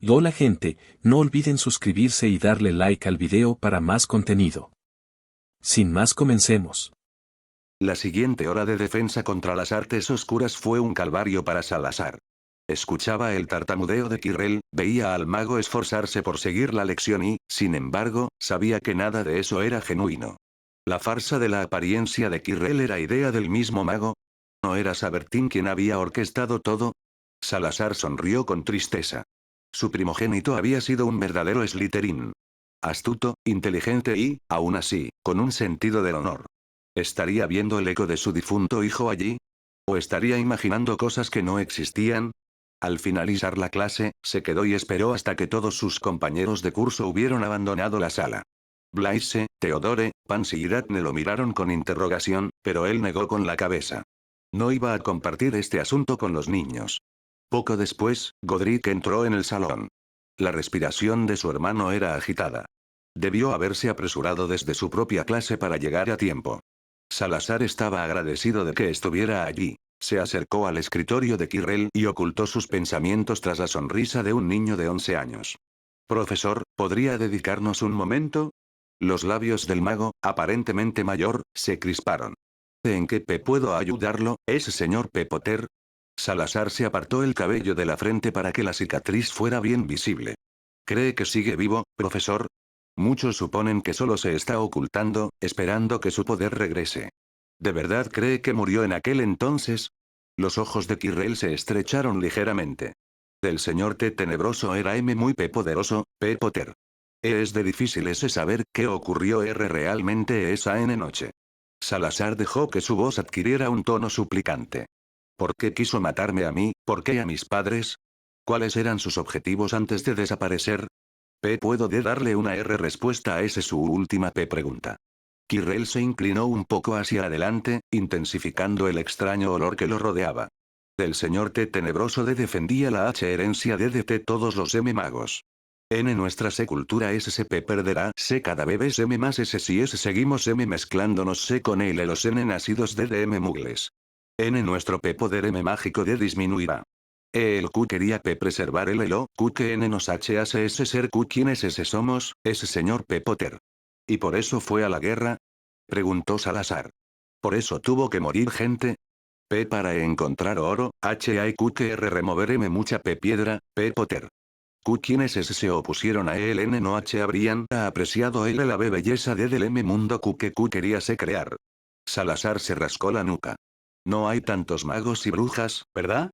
Hola gente, no olviden suscribirse y darle like al video para más contenido. Sin más, comencemos. La siguiente hora de defensa contra las artes oscuras fue un calvario para Salazar. Escuchaba el tartamudeo de Quirrell, veía al mago esforzarse por seguir la lección y, sin embargo, sabía que nada de eso era genuino. La farsa de la apariencia de Quirrell era idea del mismo mago. ¿No era Sabertín quien había orquestado todo? Salazar sonrió con tristeza. Su primogénito había sido un verdadero Slytherin. Astuto, inteligente y, aún así, con un sentido del honor. ¿Estaría viendo el eco de su difunto hijo allí? ¿O estaría imaginando cosas que no existían? Al finalizar la clase, se quedó y esperó hasta que todos sus compañeros de curso hubieron abandonado la sala. Blaise, Theodore, Pansy y Daphne lo miraron con interrogación, pero él negó con la cabeza. No iba a compartir este asunto con los niños. Poco después, Godric entró en el salón. La respiración de su hermano era agitada. Debió haberse apresurado desde su propia clase para llegar a tiempo. Salazar estaba agradecido de que estuviera allí. Se acercó al escritorio de Quirrell y ocultó sus pensamientos tras la sonrisa de un niño de 11 años. Profesor, ¿podría dedicarnos un momento? Los labios del mago, aparentemente mayor, se crisparon. ¿En qué puedo ayudarlo, señor P. Potter? Salazar se apartó el cabello de la frente para que la cicatriz fuera bien visible. ¿Cree que sigue vivo, profesor? Muchos suponen que solo se está ocultando, esperando que su poder regrese. ¿De verdad cree que murió en aquel entonces? Los ojos de Quirrell se estrecharon ligeramente. El señor T tenebroso era muy poderoso, P. Potter. Es de difícil saber qué ocurrió realmente esa noche. Salazar dejó que su voz adquiriera un tono suplicante. ¿Por qué quiso matarme a mí? ¿Por qué a mis padres? ¿Cuáles eran sus objetivos antes de desaparecer? ¿Puedo darle una respuesta a su última pregunta? Quirrell se inclinó un poco hacia adelante, intensificando el extraño olor que lo rodeaba. El señor T tenebroso defendía la herencia de todos los magos. Nuestra cultura perderá cada vez más si seguimos mezclándonos con los nacidos de mugles. Nuestro poder mágico disminuirá. El Q quería preservar el elo, Q que nos hace ser Q quienes somos, señor Potter. ¿Y por eso fue a la guerra? Preguntó Salazar. ¿Por eso tuvo que morir gente? Para encontrar oro, Q que remover mucha piedra, Potter. Q quienes se opusieron a él no habrían apreciado la belleza del mundo que Q quería crear. Salazar se rascó la nuca. No hay tantos magos y brujas, ¿verdad?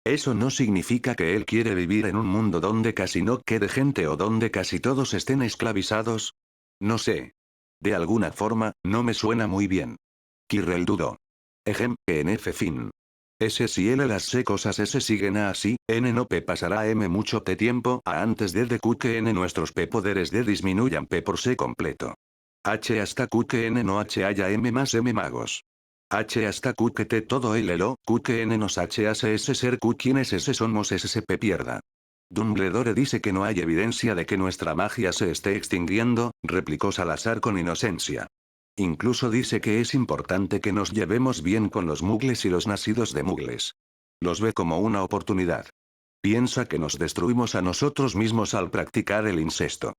Eso no significa que él quiere vivir en un mundo donde casi no quede gente o donde casi todos estén esclavizados. No sé. De alguna forma, no me suena muy bien. Quirrell dudó. Que en fin. Si él las cosas siguen así, no pasará mucho tiempo antes de Q que nuestros poderes disminuyan por completo. Hasta Q que no haya más magos. Hasta Q que todo el elo, Q que nos hace ser Q quienes somos pierda. Dumbledore dice que no hay evidencia de que nuestra magia se esté extinguiendo, replicó Salazar con inocencia. Incluso dice que es importante que nos llevemos bien con los mugles y los nacidos de mugles. Los ve como una oportunidad. Piensa que nos destruimos a nosotros mismos al practicar el incesto.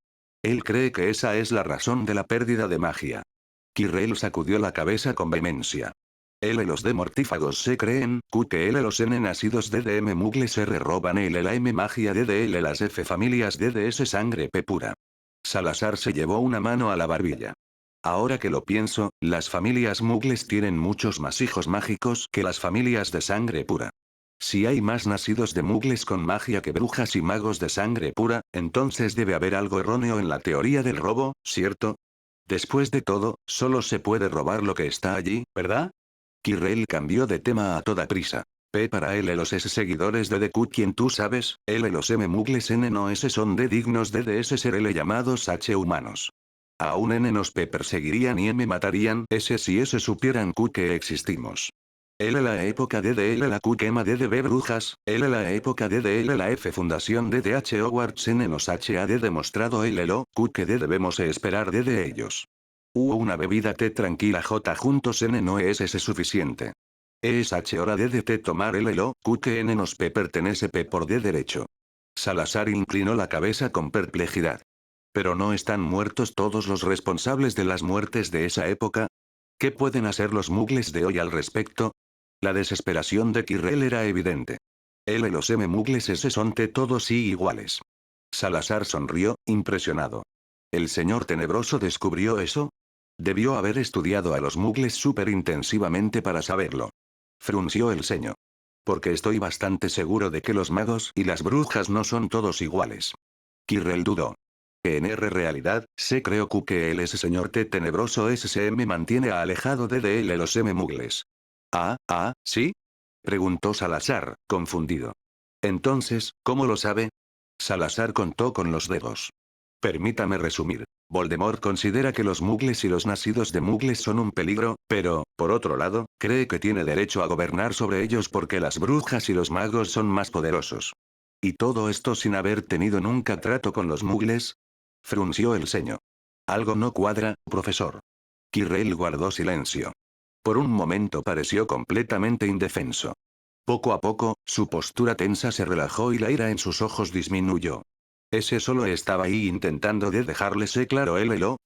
Él cree que esa es la razón de la pérdida de magia. Quirrell sacudió la cabeza con vehemencia. Él y los de mortífagos se creen, que él y los nacidos de mugles se roban la magia de él las familias de sangre pura. Salazar se llevó una mano a la barbilla. Ahora que lo pienso, las familias mugles tienen muchos más hijos mágicos que las familias de sangre pura. Si hay más nacidos de mugles con magia que brujas y magos de sangre pura, entonces debe haber algo erróneo en la teoría del robo, ¿cierto? Después de todo, solo se puede robar lo que está allí, ¿verdad? Quirrell cambió de tema a toda prisa. Para él y los seguidores de Q quien tú sabes, él y los mugles no son dignos de ser llamados humanos. Aún nos perseguirían y matarían si supieran Q que existimos. Él la época de él la Q quema de brujas, él la época de él la fundación de Hogwarts nos ha demostrado el elo, Q que debemos esperar de ellos. Una bebida té tranquila J juntos no es suficiente. Es hora de tomar el elo, Q que nos pertenece por de derecho. Salazar inclinó la cabeza con perplejidad. ¿Pero no están muertos todos los responsables de las muertes de esa época? ¿Qué pueden hacer los muggles de hoy al respecto? La desesperación de Kirrell era evidente. Él y los muggles ese son todos sí iguales. Salazar sonrió, impresionado. ¿El señor tenebroso descubrió eso? Debió haber estudiado a los muggles súper intensivamente para saberlo. Frunció el ceño. Porque estoy bastante seguro de que los magos y las brujas no son todos iguales. Kirrell dudó. En realidad, creo que el ese señor tenebroso ese me mantiene alejado de él y los muggles. ¿Sí? Preguntó Salazar, confundido. Entonces, ¿cómo lo sabe? Salazar contó con los dedos. Permítame resumir. Voldemort considera que los muggles y los nacidos de muggles son un peligro, pero, por otro lado, cree que tiene derecho a gobernar sobre ellos porque las brujas y los magos son más poderosos. ¿Y todo esto sin haber tenido nunca trato con los muggles? Frunció el ceño. Algo no cuadra, profesor. Kirrell guardó silencio. Por un momento pareció completamente indefenso. Poco a poco, su postura tensa se relajó y la ira en sus ojos disminuyó. Ese solo estaba ahí intentando de dejarle claro el elo,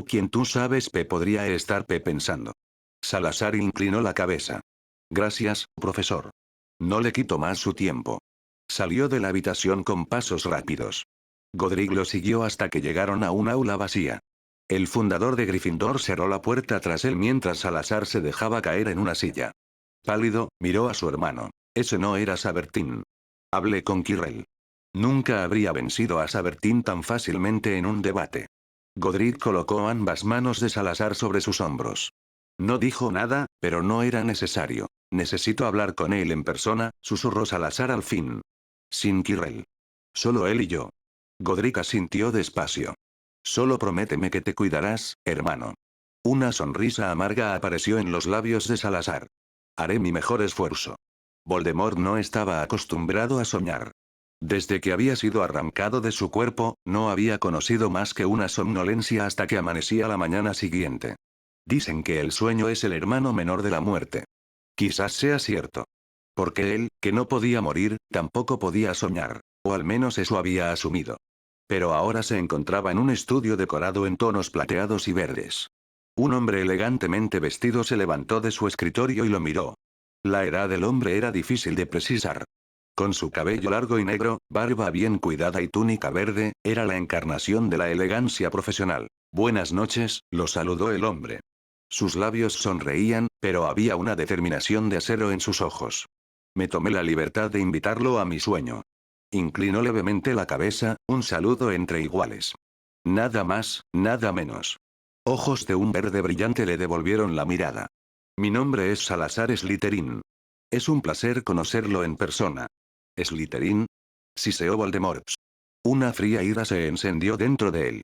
quien tú sabes podría estar pensando. Salazar inclinó la cabeza. Gracias, profesor. No le quito más su tiempo. Salió de la habitación con pasos rápidos. Godric lo siguió hasta que llegaron a un aula vacía. El fundador de Gryffindor cerró la puerta tras él mientras Salazar se dejaba caer en una silla. Pálido, miró a su hermano. Ese no era Sabertín. Hablé con Kirrell. Nunca habría vencido a Sabertín tan fácilmente en un debate. Godric colocó ambas manos de Salazar sobre sus hombros. No dijo nada, pero no era necesario. Necesito hablar con él en persona, susurró Salazar al fin. Sin Kirrell. Solo él y yo. Godric asintió despacio. Solo prométeme que te cuidarás, hermano. Una sonrisa amarga apareció en los labios de Salazar. Haré mi mejor esfuerzo. Voldemort no estaba acostumbrado a soñar. Desde que había sido arrancado de su cuerpo, no había conocido más que una somnolencia hasta que amanecía la mañana siguiente. Dicen que el sueño es el hermano menor de la muerte. Quizás sea cierto. Porque él, que no podía morir, tampoco podía soñar. O al menos eso había asumido. Pero ahora se encontraba en un estudio decorado en tonos plateados y verdes. Un hombre elegantemente vestido se levantó de su escritorio y lo miró. La edad del hombre era difícil de precisar. Con su cabello largo y negro, barba bien cuidada y túnica verde, era la encarnación de la elegancia profesional. Buenas noches, lo saludó el hombre. Sus labios sonreían, pero había una determinación de acero en sus ojos. Me tomé la libertad de invitarlo a mi sueño. Inclinó levemente la cabeza, un saludo entre iguales. Nada más, nada menos. Ojos de un verde brillante le devolvieron la mirada. Mi nombre es Salazar Slytherin. Es un placer conocerlo en persona. ¿Slytherin? Siseó Voldemort. Una fría ira se encendió dentro de él.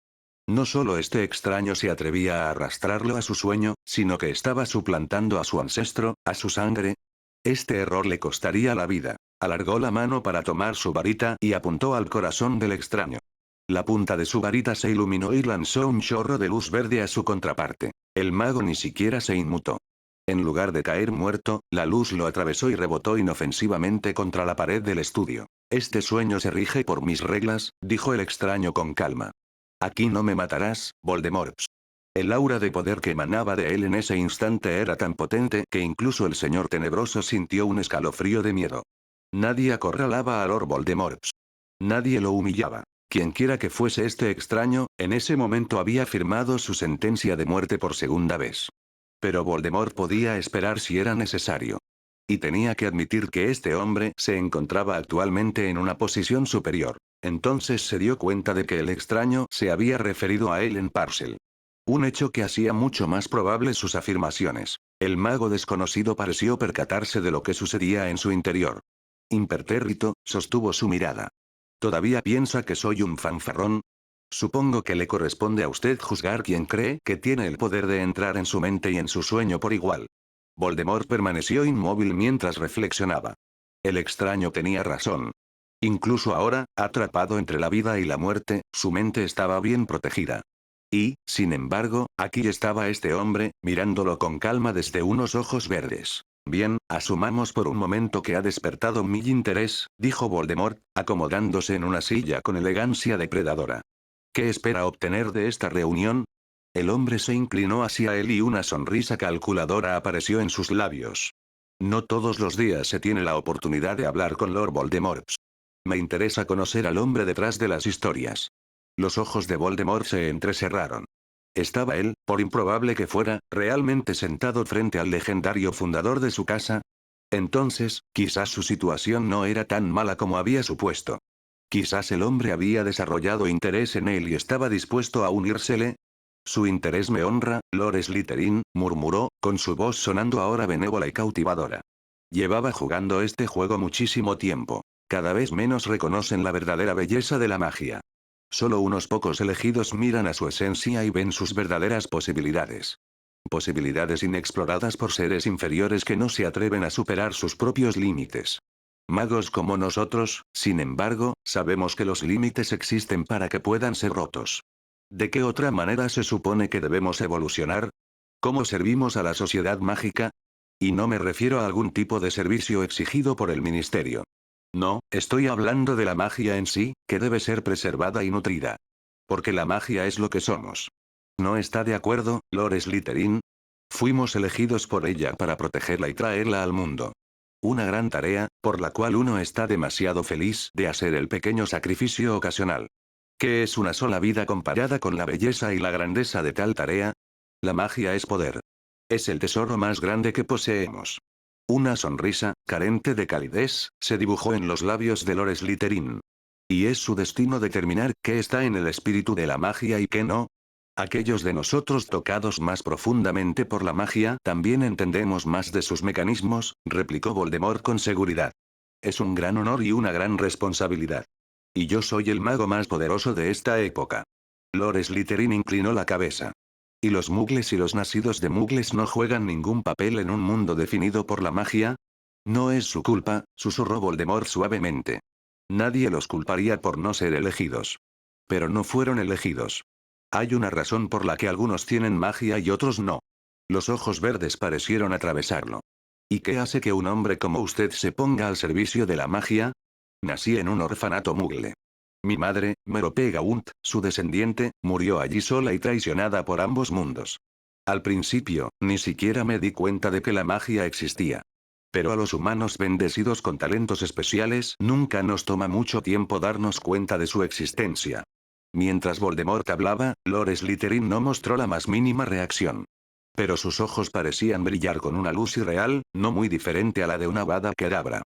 No solo este extraño se atrevía a arrastrarlo a su sueño, sino que estaba suplantando a su ancestro, a su sangre. Este error le costaría la vida. Alargó la mano para tomar su varita y apuntó al corazón del extraño. La punta de su varita se iluminó y lanzó un chorro de luz verde a su contraparte. El mago ni siquiera se inmutó. En lugar de caer muerto, la luz lo atravesó y rebotó inofensivamente contra la pared del estudio. Este sueño se rige por mis reglas, dijo el extraño con calma. Aquí no me matarás, Voldemort. El aura de poder que emanaba de él en ese instante era tan potente que incluso el señor tenebroso sintió un escalofrío de miedo. Nadie acorralaba a Lord Voldemort. Nadie lo humillaba. Quienquiera que fuese este extraño, en ese momento había firmado su sentencia de muerte por segunda vez. Pero Voldemort podía esperar si era necesario. Y tenía que admitir que este hombre se encontraba actualmente en una posición superior. Entonces se dio cuenta de que el extraño se había referido a él en Parcel. Un hecho que hacía mucho más probable sus afirmaciones. El mago desconocido pareció percatarse de lo que sucedía en su interior. Impertérrito, sostuvo su mirada. ¿Todavía piensa que soy un fanfarrón? Supongo que le corresponde a usted juzgar quién cree que tiene el poder de entrar en su mente y en su sueño por igual. Voldemort permaneció inmóvil mientras reflexionaba. El extraño tenía razón. Incluso ahora, atrapado entre la vida y la muerte, su mente estaba bien protegida. Y, sin embargo, aquí estaba este hombre, mirándolo con calma desde unos ojos verdes. Bien, asumamos por un momento que ha despertado mi interés, dijo Voldemort, acomodándose en una silla con elegancia depredadora. ¿Qué espera obtener de esta reunión? El hombre se inclinó hacia él y una sonrisa calculadora apareció en sus labios. No todos los días se tiene la oportunidad de hablar con Lord Voldemort. Me interesa conocer al hombre detrás de las historias. Los ojos de Voldemort se entrecerraron. ¿Estaba él, por improbable que fuera, realmente sentado frente al legendario fundador de su casa? Entonces, quizás su situación no era tan mala como había supuesto. Quizás el hombre había desarrollado interés en él y estaba dispuesto a unírsele. Su interés me honra, Lord Slytherin, murmuró, con su voz sonando ahora benévola y cautivadora. Llevaba jugando este juego muchísimo tiempo. Cada vez menos reconocen la verdadera belleza de la magia. Solo unos pocos elegidos miran a su esencia y ven sus verdaderas posibilidades. Posibilidades inexploradas por seres inferiores que no se atreven a superar sus propios límites. Magos como nosotros, sin embargo, sabemos que los límites existen para que puedan ser rotos. ¿De qué otra manera se supone que debemos evolucionar? ¿Cómo servimos a la sociedad mágica? Y no me refiero a algún tipo de servicio exigido por el ministerio. No, estoy hablando de la magia en sí, que debe ser preservada y nutrida. Porque la magia es lo que somos. ¿No está de acuerdo, Lord Slytherin? Fuimos elegidos por ella para protegerla y traerla al mundo. Una gran tarea, por la cual uno está demasiado feliz de hacer el pequeño sacrificio ocasional. ¿Qué es una sola vida comparada con la belleza y la grandeza de tal tarea? La magia es poder. Es el tesoro más grande que poseemos. Una sonrisa, carente de calidez, se dibujó en los labios de Lord Slytherin. ¿Y es su destino determinar qué está en el espíritu de la magia y qué no? Aquellos de nosotros tocados más profundamente por la magia también entendemos más de sus mecanismos, replicó Voldemort con seguridad. Es un gran honor y una gran responsabilidad. Y yo soy el mago más poderoso de esta época. Lord Slytherin inclinó la cabeza. ¿Y los mugles y los nacidos de mugles no juegan ningún papel en un mundo definido por la magia? No es su culpa, susurró Voldemort suavemente. Nadie los culparía por no ser elegidos. Pero no fueron elegidos. Hay una razón por la que algunos tienen magia y otros no. Los ojos verdes parecieron atravesarlo. ¿Y qué hace que un hombre como usted se ponga al servicio de la magia? Nací en un orfanato mugle. Mi madre, Merope Gaunt, su descendiente, murió allí sola y traicionada por ambos mundos. Al principio, ni siquiera me di cuenta de que la magia existía. Pero a los humanos bendecidos con talentos especiales nunca nos toma mucho tiempo darnos cuenta de su existencia. Mientras Voldemort hablaba, Lord Slytherin no mostró la más mínima reacción. Pero sus ojos parecían brillar con una luz irreal, no muy diferente a la de una Avada Kedavra.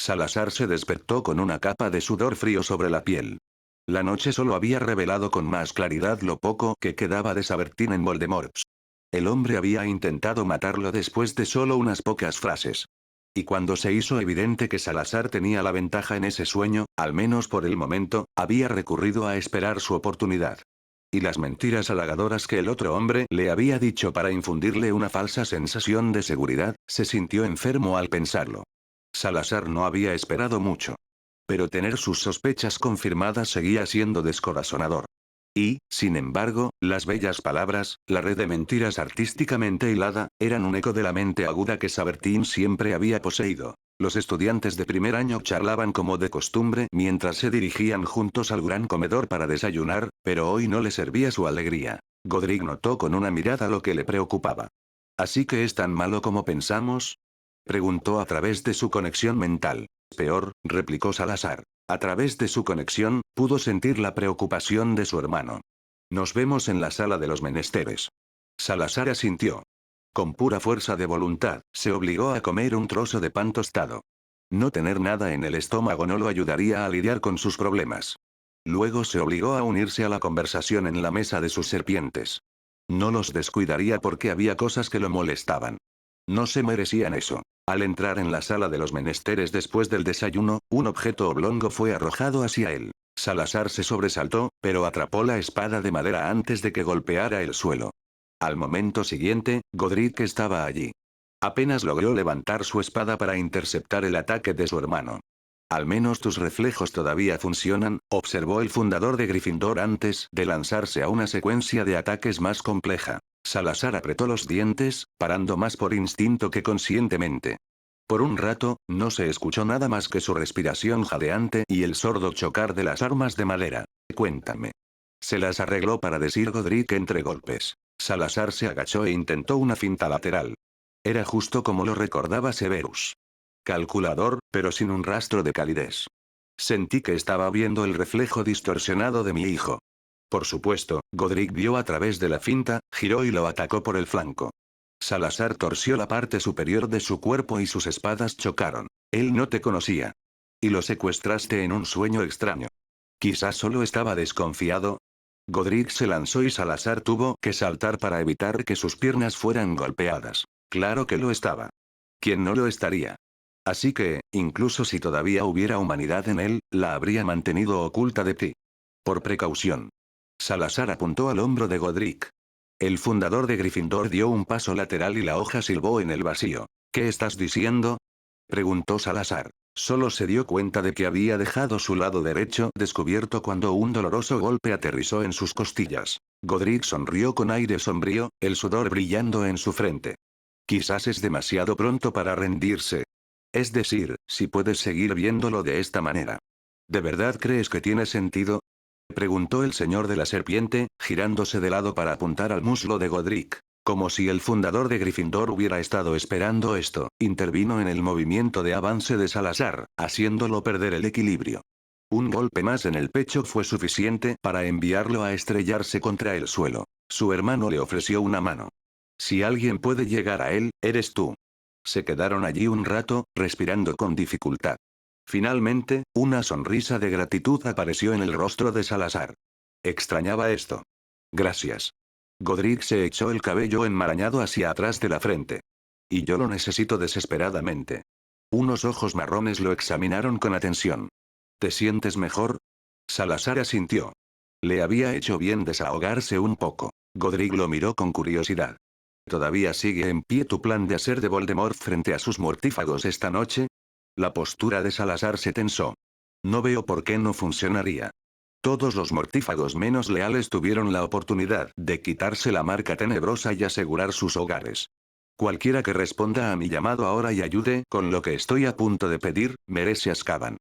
Salazar se despertó con una capa de sudor frío sobre la piel. La noche solo había revelado con más claridad lo poco que quedaba de Sabertine en Voldemort. El hombre había intentado matarlo después de solo unas pocas frases. Y cuando se hizo evidente que Salazar tenía la ventaja en ese sueño, al menos por el momento, había recurrido a esperar su oportunidad. Y las mentiras halagadoras que el otro hombre le había dicho para infundirle una falsa sensación de seguridad, se sintió enfermo al pensarlo. Salazar no había esperado mucho. Pero tener sus sospechas confirmadas seguía siendo descorazonador. Y, sin embargo, las bellas palabras, la red de mentiras artísticamente hilada, eran un eco de la mente aguda que Sabertine siempre había poseído. Los estudiantes de primer año charlaban como de costumbre mientras se dirigían juntos al gran comedor para desayunar, pero hoy no le servía su alegría. Godric notó con una mirada lo que le preocupaba. ¿Así que es tan malo como pensamos? Preguntó a través de su conexión mental. Peor, replicó Salazar. A través de su conexión, pudo sentir la preocupación de su hermano. Nos vemos en la sala de los menesteres. Salazar asintió. Con pura fuerza de voluntad, se obligó a comer un trozo de pan tostado. No tener nada en el estómago no lo ayudaría a lidiar con sus problemas. Luego se obligó a unirse a la conversación en la mesa de sus serpientes. No los descuidaría porque había cosas que lo molestaban. No se merecían eso. Al entrar en la sala de los menesteres después del desayuno, un objeto oblongo fue arrojado hacia él. Salazar se sobresaltó, pero atrapó la espada de madera antes de que golpeara el suelo. Al momento siguiente, Godric estaba allí. Apenas logró levantar su espada para interceptar el ataque de su hermano. Al menos tus reflejos todavía funcionan, observó el fundador de Gryffindor antes de lanzarse a una secuencia de ataques más compleja. Salazar apretó los dientes, parando más por instinto que conscientemente. Por un rato, no se escuchó nada más que su respiración jadeante y el sordo chocar de las armas de madera. Cuéntame. Se las arregló para decir Godric entre golpes. Salazar se agachó e intentó una finta lateral. Era justo como lo recordaba Severus. Calculador, pero sin un rastro de calidez. Sentí que estaba viendo el reflejo distorsionado de mi hijo. Por supuesto, Godric vio a través de la finta, giró y lo atacó por el flanco. Salazar torció la parte superior de su cuerpo y sus espadas chocaron. Él no te conocía. Y lo secuestraste en un sueño extraño. Quizás solo estaba desconfiado. Godric se lanzó y Salazar tuvo que saltar para evitar que sus piernas fueran golpeadas. Claro que lo estaba. ¿Quién no lo estaría? Así que, incluso si todavía hubiera humanidad en él, la habría mantenido oculta de ti. Por precaución. Salazar apuntó al hombro de Godric. El fundador de Gryffindor dio un paso lateral y la hoja silbó en el vacío. ¿Qué estás diciendo? Preguntó Salazar. Solo se dio cuenta de que había dejado su lado derecho descubierto cuando un doloroso golpe aterrizó en sus costillas. Godric sonrió con aire sombrío, el sudor brillando en su frente. Quizás es demasiado pronto para rendirse. Es decir, si puedes seguir viéndolo de esta manera. ¿De verdad crees que tiene sentido? Preguntó el señor de la serpiente, girándose de lado para apuntar al muslo de Godric. Como si el fundador de Gryffindor hubiera estado esperando esto, intervino en el movimiento de avance de Salazar, haciéndolo perder el equilibrio. Un golpe más en el pecho fue suficiente para enviarlo a estrellarse contra el suelo. Su hermano le ofreció una mano. Si alguien puede llegar a él, eres tú. Se quedaron allí un rato, respirando con dificultad. Finalmente, una sonrisa de gratitud apareció en el rostro de Salazar. Extrañaba esto. Gracias. Godric se echó el cabello enmarañado hacia atrás de la frente. Y yo lo necesito desesperadamente. Unos ojos marrones lo examinaron con atención. ¿Te sientes mejor? Salazar asintió. Le había hecho bien desahogarse un poco. Godric lo miró con curiosidad. ¿Todavía sigue en pie tu plan de hacer de Voldemort frente a sus mortífagos esta noche? La postura de Salazar se tensó. No veo por qué no funcionaría. Todos los mortífagos menos leales tuvieron la oportunidad de quitarse la marca tenebrosa y asegurar sus hogares. Cualquiera que responda a mi llamado ahora y ayude con lo que estoy a punto de pedir, merece Azkaban.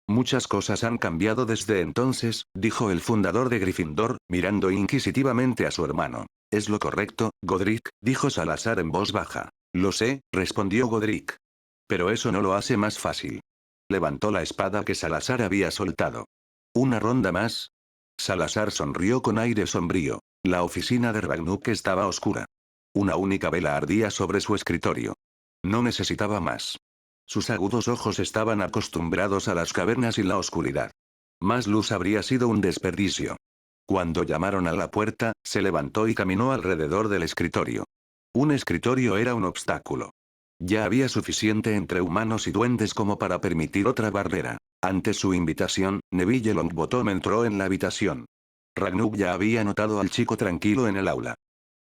Muchas cosas han cambiado desde entonces, dijo el fundador de Gryffindor, mirando inquisitivamente a su hermano. Es lo correcto, Godric, dijo Salazar en voz baja. Lo sé, respondió Godric. Pero eso no lo hace más fácil. Levantó la espada que Salazar había soltado. ¿Una ronda más? Salazar sonrió con aire sombrío. La oficina de Ragnuk estaba oscura. Una única vela ardía sobre su escritorio. No necesitaba más. Sus agudos ojos estaban acostumbrados a las cavernas y la oscuridad. Más luz habría sido un desperdicio. Cuando llamaron a la puerta, se levantó y caminó alrededor del escritorio. Un escritorio era un obstáculo. Ya había suficiente entre humanos y duendes como para permitir otra barrera. Ante su invitación, Neville Longbottom entró en la habitación. Ragnuk ya había notado al chico tranquilo en el aula.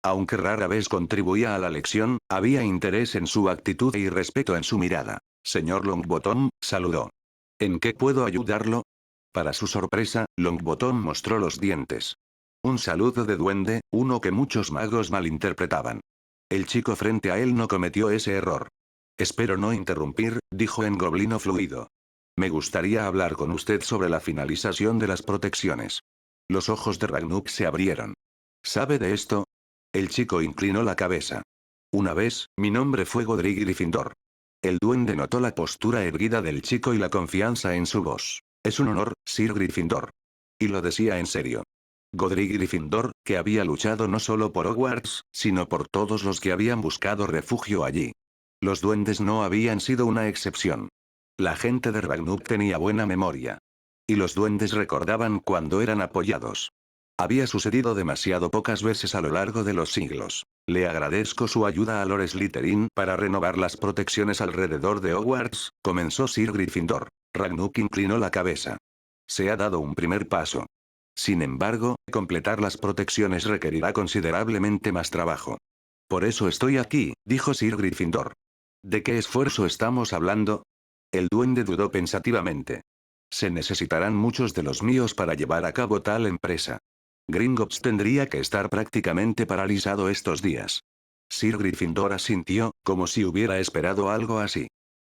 Aunque rara vez contribuía a la lección, había interés en su actitud y respeto en su mirada. Señor Longbottom, saludó. ¿En qué puedo ayudarlo? Para su sorpresa, Longbottom mostró los dientes. Un saludo de duende, uno que muchos magos malinterpretaban. El chico frente a él no cometió ese error. Espero no interrumpir, dijo en goblino fluido. Me gustaría hablar con usted sobre la finalización de las protecciones. Los ojos de Ragnuk se abrieron. ¿Sabe de esto? El chico inclinó la cabeza. Una vez, mi nombre fue Godric Gryffindor. El duende notó la postura erguida del chico y la confianza en su voz. Es un honor, Sir Gryffindor. Y lo decía en serio. Godric Gryffindor, que había luchado no solo por Hogwarts, sino por todos los que habían buscado refugio allí. Los duendes no habían sido una excepción. La gente de Ragnuk tenía buena memoria. Y los duendes recordaban cuando eran apoyados. Había sucedido demasiado pocas veces a lo largo de los siglos. Le agradezco su ayuda a Lord Slytherin para renovar las protecciones alrededor de Hogwarts, comenzó Sir Gryffindor. Ragnuk inclinó la cabeza. Se ha dado un primer paso. Sin embargo, completar las protecciones requerirá considerablemente más trabajo. Por eso estoy aquí, dijo Sir Gryffindor. ¿De qué esfuerzo estamos hablando? El duende dudó pensativamente. Se necesitarán muchos de los míos para llevar a cabo tal empresa. Gringotts tendría que estar prácticamente paralizado estos días. Sir Gryffindor asintió, como si hubiera esperado algo así.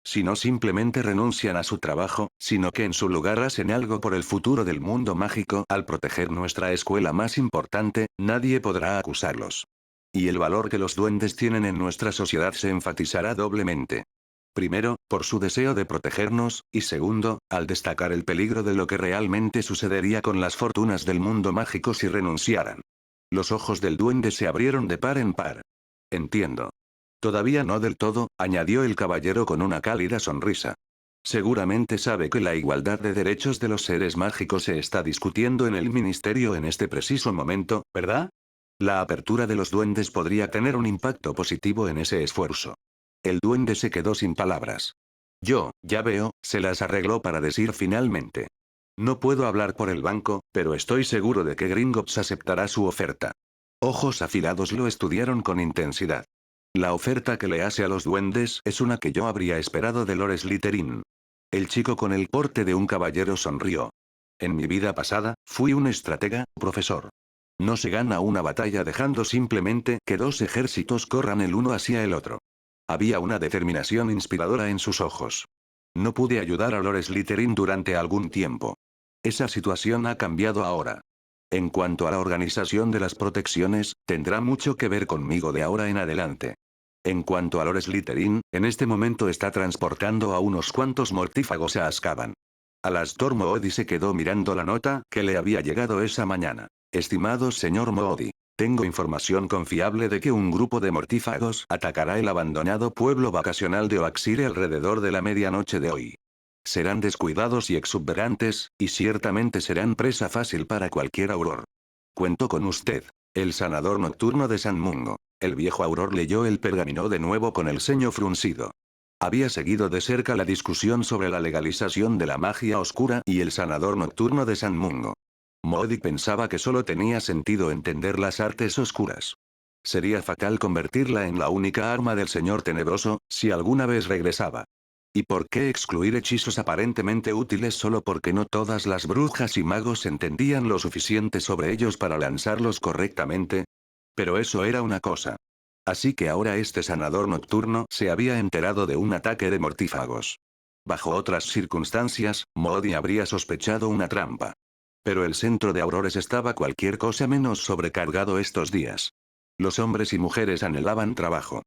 Si no simplemente renuncian a su trabajo, sino que en su lugar hacen algo por el futuro del mundo mágico al proteger nuestra escuela más importante, nadie podrá acusarlos. Y el valor que los duendes tienen en nuestra sociedad se enfatizará doblemente. Primero, por su deseo de protegernos, y segundo, al destacar el peligro de lo que realmente sucedería con las fortunas del mundo mágico si renunciaran. Los ojos del duende se abrieron de par en par. Entiendo. Todavía no del todo, añadió el caballero con una cálida sonrisa. Seguramente sabe que la igualdad de derechos de los seres mágicos se está discutiendo en el ministerio en este preciso momento, ¿verdad? La apertura de los duendes podría tener un impacto positivo en ese esfuerzo. El duende se quedó sin palabras. Ya veo, se las arregló para decir finalmente. No puedo hablar por el banco, pero estoy seguro de que Gringotts aceptará su oferta. Ojos afilados lo estudiaron con intensidad. La oferta que le hace a los duendes es una que yo habría esperado de Lord Slytherin. El chico con el porte de un caballero sonrió. En mi vida pasada, fui un estratega, profesor. No se gana una batalla dejando simplemente que dos ejércitos corran el uno hacia el otro. Había una determinación inspiradora en sus ojos. No pude ayudar a Lord Slytherin durante algún tiempo. Esa situación ha cambiado ahora. En cuanto a la organización de las protecciones, tendrá mucho que ver conmigo de ahora en adelante. En cuanto a Lord Slytherin, en este momento está transportando a unos cuantos mortífagos a Azkaban. Alastor Moody se quedó mirando la nota que le había llegado esa mañana. Estimado señor Moody, tengo información confiable de que un grupo de mortífagos atacará el abandonado pueblo vacacional de Oaxire alrededor de la medianoche de hoy. Serán descuidados y exuberantes, y ciertamente serán presa fácil para cualquier auror. Cuento con usted. El sanador nocturno de San Mungo. El viejo auror leyó el pergamino de nuevo con el ceño fruncido. Había seguido de cerca la discusión sobre la legalización de la magia oscura y el sanador nocturno de San Mungo. Moody pensaba que solo tenía sentido entender las artes oscuras. Sería fatal convertirla en la única arma del señor tenebroso, si alguna vez regresaba. ¿Y por qué excluir hechizos aparentemente útiles solo porque no todas las brujas y magos entendían lo suficiente sobre ellos para lanzarlos correctamente? Pero eso era una cosa. Así que ahora este sanador nocturno se había enterado de un ataque de mortífagos. Bajo otras circunstancias, Moody habría sospechado una trampa. Pero el centro de Aurores estaba cualquier cosa menos sobrecargado estos días. Los hombres y mujeres anhelaban trabajo.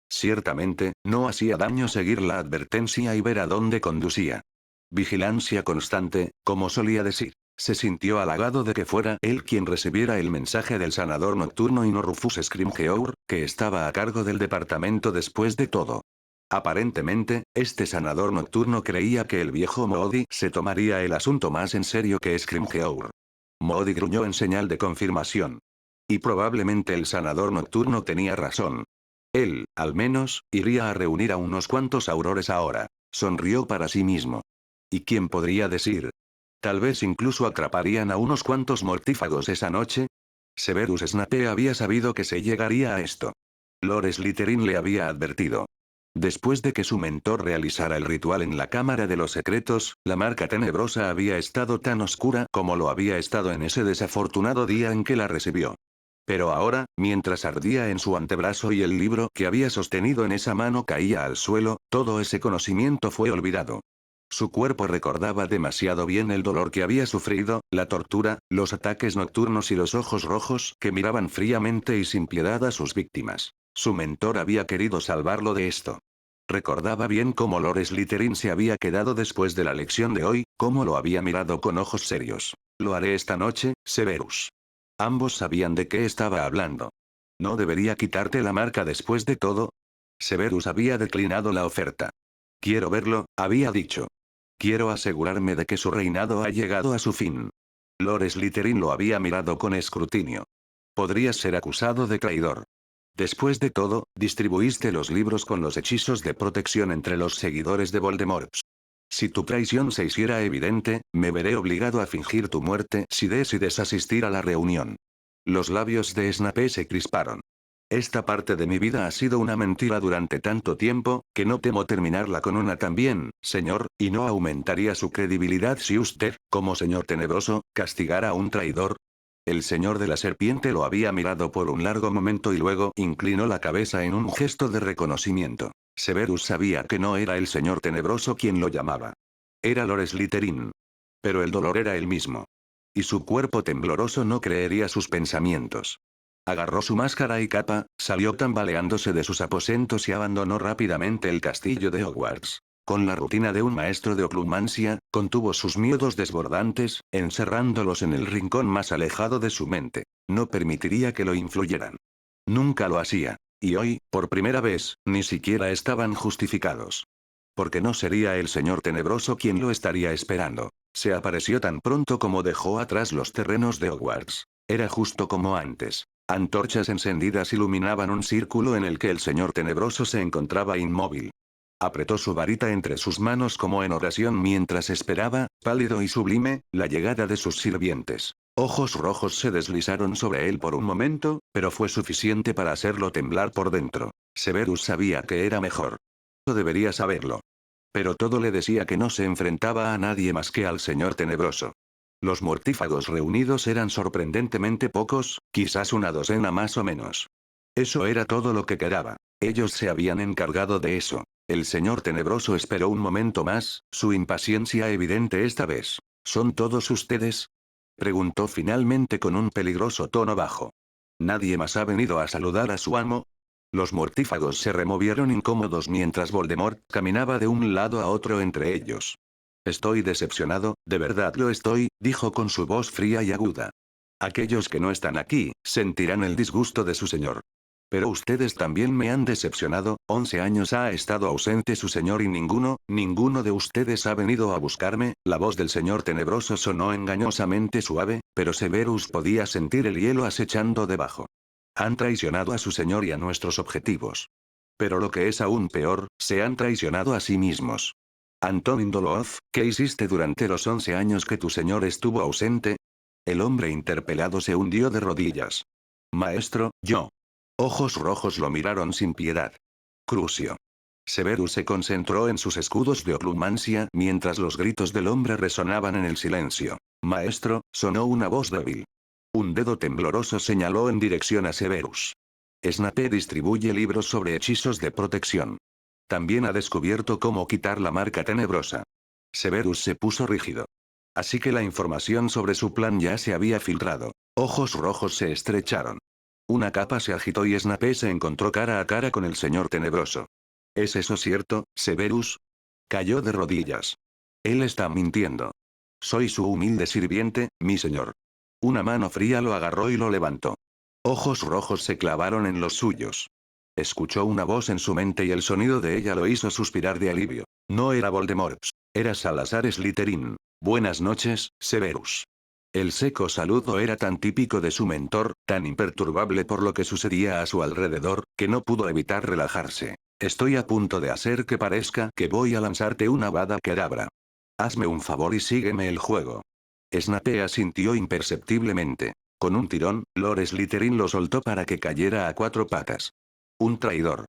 Ciertamente, no hacía daño seguir la advertencia y ver a dónde conducía. Vigilancia constante, como solía decir. Se sintió halagado de que fuera él quien recibiera el mensaje del sanador nocturno y no Rufus Scrimgeour, que estaba a cargo del departamento después de todo. Aparentemente, este sanador nocturno creía que el viejo Moody se tomaría el asunto más en serio que Scrimgeour. Moody gruñó en señal de confirmación. Y probablemente el sanador nocturno tenía razón. Él, al menos, iría a reunir a unos cuantos aurores ahora. Sonrió para sí mismo. ¿Y quién podría decir? Tal vez incluso atraparían a unos cuantos mortífagos esa noche. Severus Snape había sabido que se llegaría a esto. Lord Slytherin le había advertido. Después de que su mentor realizara el ritual en la Cámara de los Secretos, la marca tenebrosa había estado tan oscura como lo había estado en ese desafortunado día en que la recibió. Pero ahora, mientras ardía en su antebrazo y el libro que había sostenido en esa mano caía al suelo, todo ese conocimiento fue olvidado. Su cuerpo recordaba demasiado bien el dolor que había sufrido, la tortura, los ataques nocturnos y los ojos rojos que miraban fríamente y sin piedad a sus víctimas. Su mentor había querido salvarlo de esto. Recordaba bien cómo Lord Slytherin se había quedado después de la lección de hoy, cómo lo había mirado con ojos serios. Lo haré esta noche, Severus. Ambos sabían de qué estaba hablando. ¿No debería quitarte la marca después de todo? Severus había declinado la oferta. Quiero verlo, había dicho. Quiero asegurarme de que su reinado ha llegado a su fin. Lord Slytherin lo había mirado con escrutinio. Podrías ser acusado de traidor. Después de todo, distribuiste los libros con los hechizos de protección entre los seguidores de Voldemort. Si tu traición se hiciera evidente, me veré obligado a fingir tu muerte si decides asistir a la reunión. Los labios de Snape se crisparon. Esta parte de mi vida ha sido una mentira durante tanto tiempo, que no temo terminarla con una también, señor, y no aumentaría su credibilidad si usted, como señor tenebroso, castigara a un traidor. El señor de la serpiente lo había mirado por un largo momento y luego inclinó la cabeza en un gesto de reconocimiento. Severus sabía que no era el señor tenebroso quien lo llamaba. Era Lord Slytherin. Pero el dolor era el mismo. Y su cuerpo tembloroso no creería sus pensamientos. Agarró su máscara y capa, salió tambaleándose de sus aposentos y abandonó rápidamente el castillo de Hogwarts. Con la rutina de un maestro de oclumancia, contuvo sus miedos desbordantes, encerrándolos en el rincón más alejado de su mente. No permitiría que lo influyeran. Nunca lo hacía. Y hoy, por primera vez, ni siquiera estaban justificados. Porque no sería el señor tenebroso quien lo estaría esperando. Se apareció tan pronto como dejó atrás los terrenos de Hogwarts. Era justo como antes. Antorchas encendidas iluminaban un círculo en el que el señor tenebroso se encontraba inmóvil. Apretó su varita entre sus manos como en oración mientras esperaba, pálido y sublime, la llegada de sus sirvientes. Ojos rojos se deslizaron sobre él por un momento, pero fue suficiente para hacerlo temblar por dentro. Severus sabía que era mejor. Debería saberlo. Pero todo le decía que no se enfrentaba a nadie más que al señor tenebroso. Los mortífagos reunidos eran sorprendentemente pocos, quizás una docena más o menos. Eso era todo lo que quedaba. Ellos se habían encargado de eso. El señor tenebroso esperó un momento más, su impaciencia evidente esta vez. ¿Son todos ustedes? Preguntó finalmente con un peligroso tono bajo. ¿Nadie más ha venido a saludar a su amo? Los mortífagos se removieron incómodos mientras Voldemort caminaba de un lado a otro entre ellos. Estoy decepcionado, de verdad lo estoy, dijo con su voz fría y aguda. Aquellos que no están aquí, sentirán el disgusto de su señor. Pero ustedes también me han decepcionado, 11 años ha estado ausente su señor y ninguno de ustedes ha venido a buscarme. La voz del señor tenebroso sonó engañosamente suave, pero Severus podía sentir el hielo acechando debajo. Han traicionado a su señor y a nuestros objetivos. Pero lo que es aún peor, se han traicionado a sí mismos. Antonin Doloz, ¿qué hiciste durante los 11 años que tu señor estuvo ausente? El hombre interpelado se hundió de rodillas. Maestro, yo. Ojos rojos lo miraron sin piedad. Crucio. Severus se concentró en sus escudos de oclumancia mientras los gritos del hombre resonaban en el silencio. Maestro, sonó una voz débil. Un dedo tembloroso señaló en dirección a Severus. Snape distribuye libros sobre hechizos de protección. También ha descubierto cómo quitar la marca tenebrosa. Severus se puso rígido. Así que la información sobre su plan ya se había filtrado. Ojos rojos se estrecharon. Una capa se agitó y Snape se encontró cara a cara con el señor tenebroso. ¿Es eso cierto, Severus? Cayó de rodillas. Él está mintiendo. Soy su humilde sirviente, mi señor. Una mano fría lo agarró y lo levantó. Ojos rojos se clavaron en los suyos. Escuchó una voz en su mente y el sonido de ella lo hizo suspirar de alivio. No era Voldemort. Era Salazar Slytherin. Buenas noches, Severus. El seco saludo era tan típico de su mentor, tan imperturbable por lo que sucedía a su alrededor, que no pudo evitar relajarse. Estoy a punto de hacer que parezca que voy a lanzarte una Avada Kedavra. Hazme un favor y sígueme el juego. Snape asintió imperceptiblemente. Con un tirón, Lord Slytherin lo soltó para que cayera a 4 patas. Un traidor.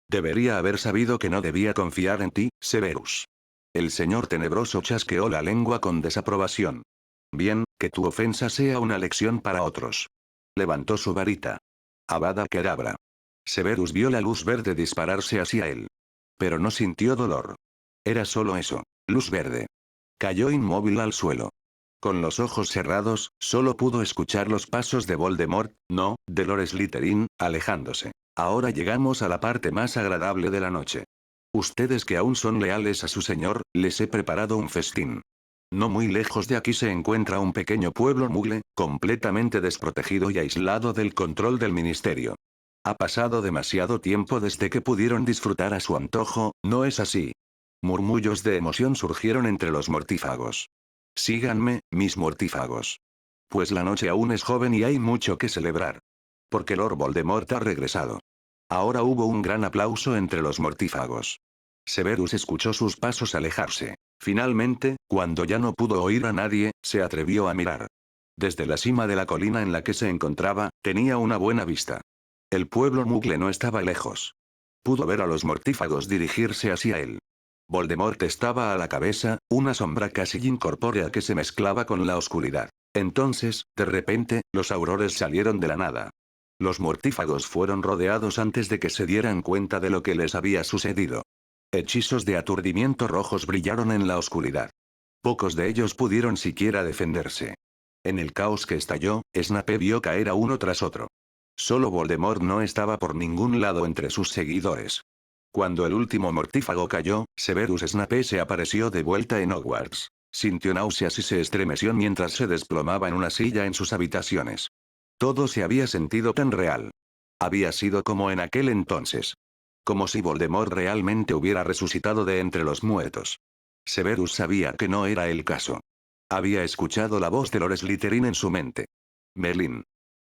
Debería haber sabido que no debía confiar en ti, Severus. El señor tenebroso chasqueó la lengua con desaprobación. Bien, que tu ofensa sea una lección para otros. Levantó su varita. Avada Kedavra. Severus vio la luz verde dispararse hacia él. Pero no sintió dolor. Era solo eso, luz verde. Cayó inmóvil al suelo. Con los ojos cerrados, solo pudo escuchar los pasos de Voldemort, no, de Lord Slytherin, alejándose. Ahora llegamos a la parte más agradable de la noche. Ustedes que aún son leales a su señor, les he preparado un festín. No muy lejos de aquí se encuentra un pequeño pueblo mugle, completamente desprotegido y aislado del control del ministerio. Ha pasado demasiado tiempo desde que pudieron disfrutar a su antojo, ¿no es así? Murmullos de emoción surgieron entre los mortífagos. Síganme, mis mortífagos. Pues la noche aún es joven y hay mucho que celebrar. Porque Lord Voldemort ha regresado. Ahora hubo un gran aplauso entre los mortífagos. Severus escuchó sus pasos alejarse. Finalmente, cuando ya no pudo oír a nadie, se atrevió a mirar. Desde la cima de la colina en la que se encontraba, tenía una buena vista. El pueblo mugle no estaba lejos. Pudo ver a los mortífagos dirigirse hacia él. Voldemort estaba a la cabeza, una sombra casi incorpórea que se mezclaba con la oscuridad. Entonces, de repente, los aurores salieron de la nada. Los mortífagos fueron rodeados antes de que se dieran cuenta de lo que les había sucedido. Hechizos de aturdimiento rojos brillaron en la oscuridad. Pocos de ellos pudieron siquiera defenderse. En el caos que estalló, Snape vio caer a uno tras otro. Solo Voldemort no estaba por ningún lado entre sus seguidores. Cuando el último mortífago cayó, Severus Snape se apareció de vuelta en Hogwarts. Sintió náuseas y se estremeció mientras se desplomaba en una silla en sus habitaciones. Todo se había sentido tan real. Había sido como en aquel entonces. Como si Voldemort realmente hubiera resucitado de entre los muertos. Severus sabía que no era el caso. Había escuchado la voz de Lord Slytherin en su mente. Merlin.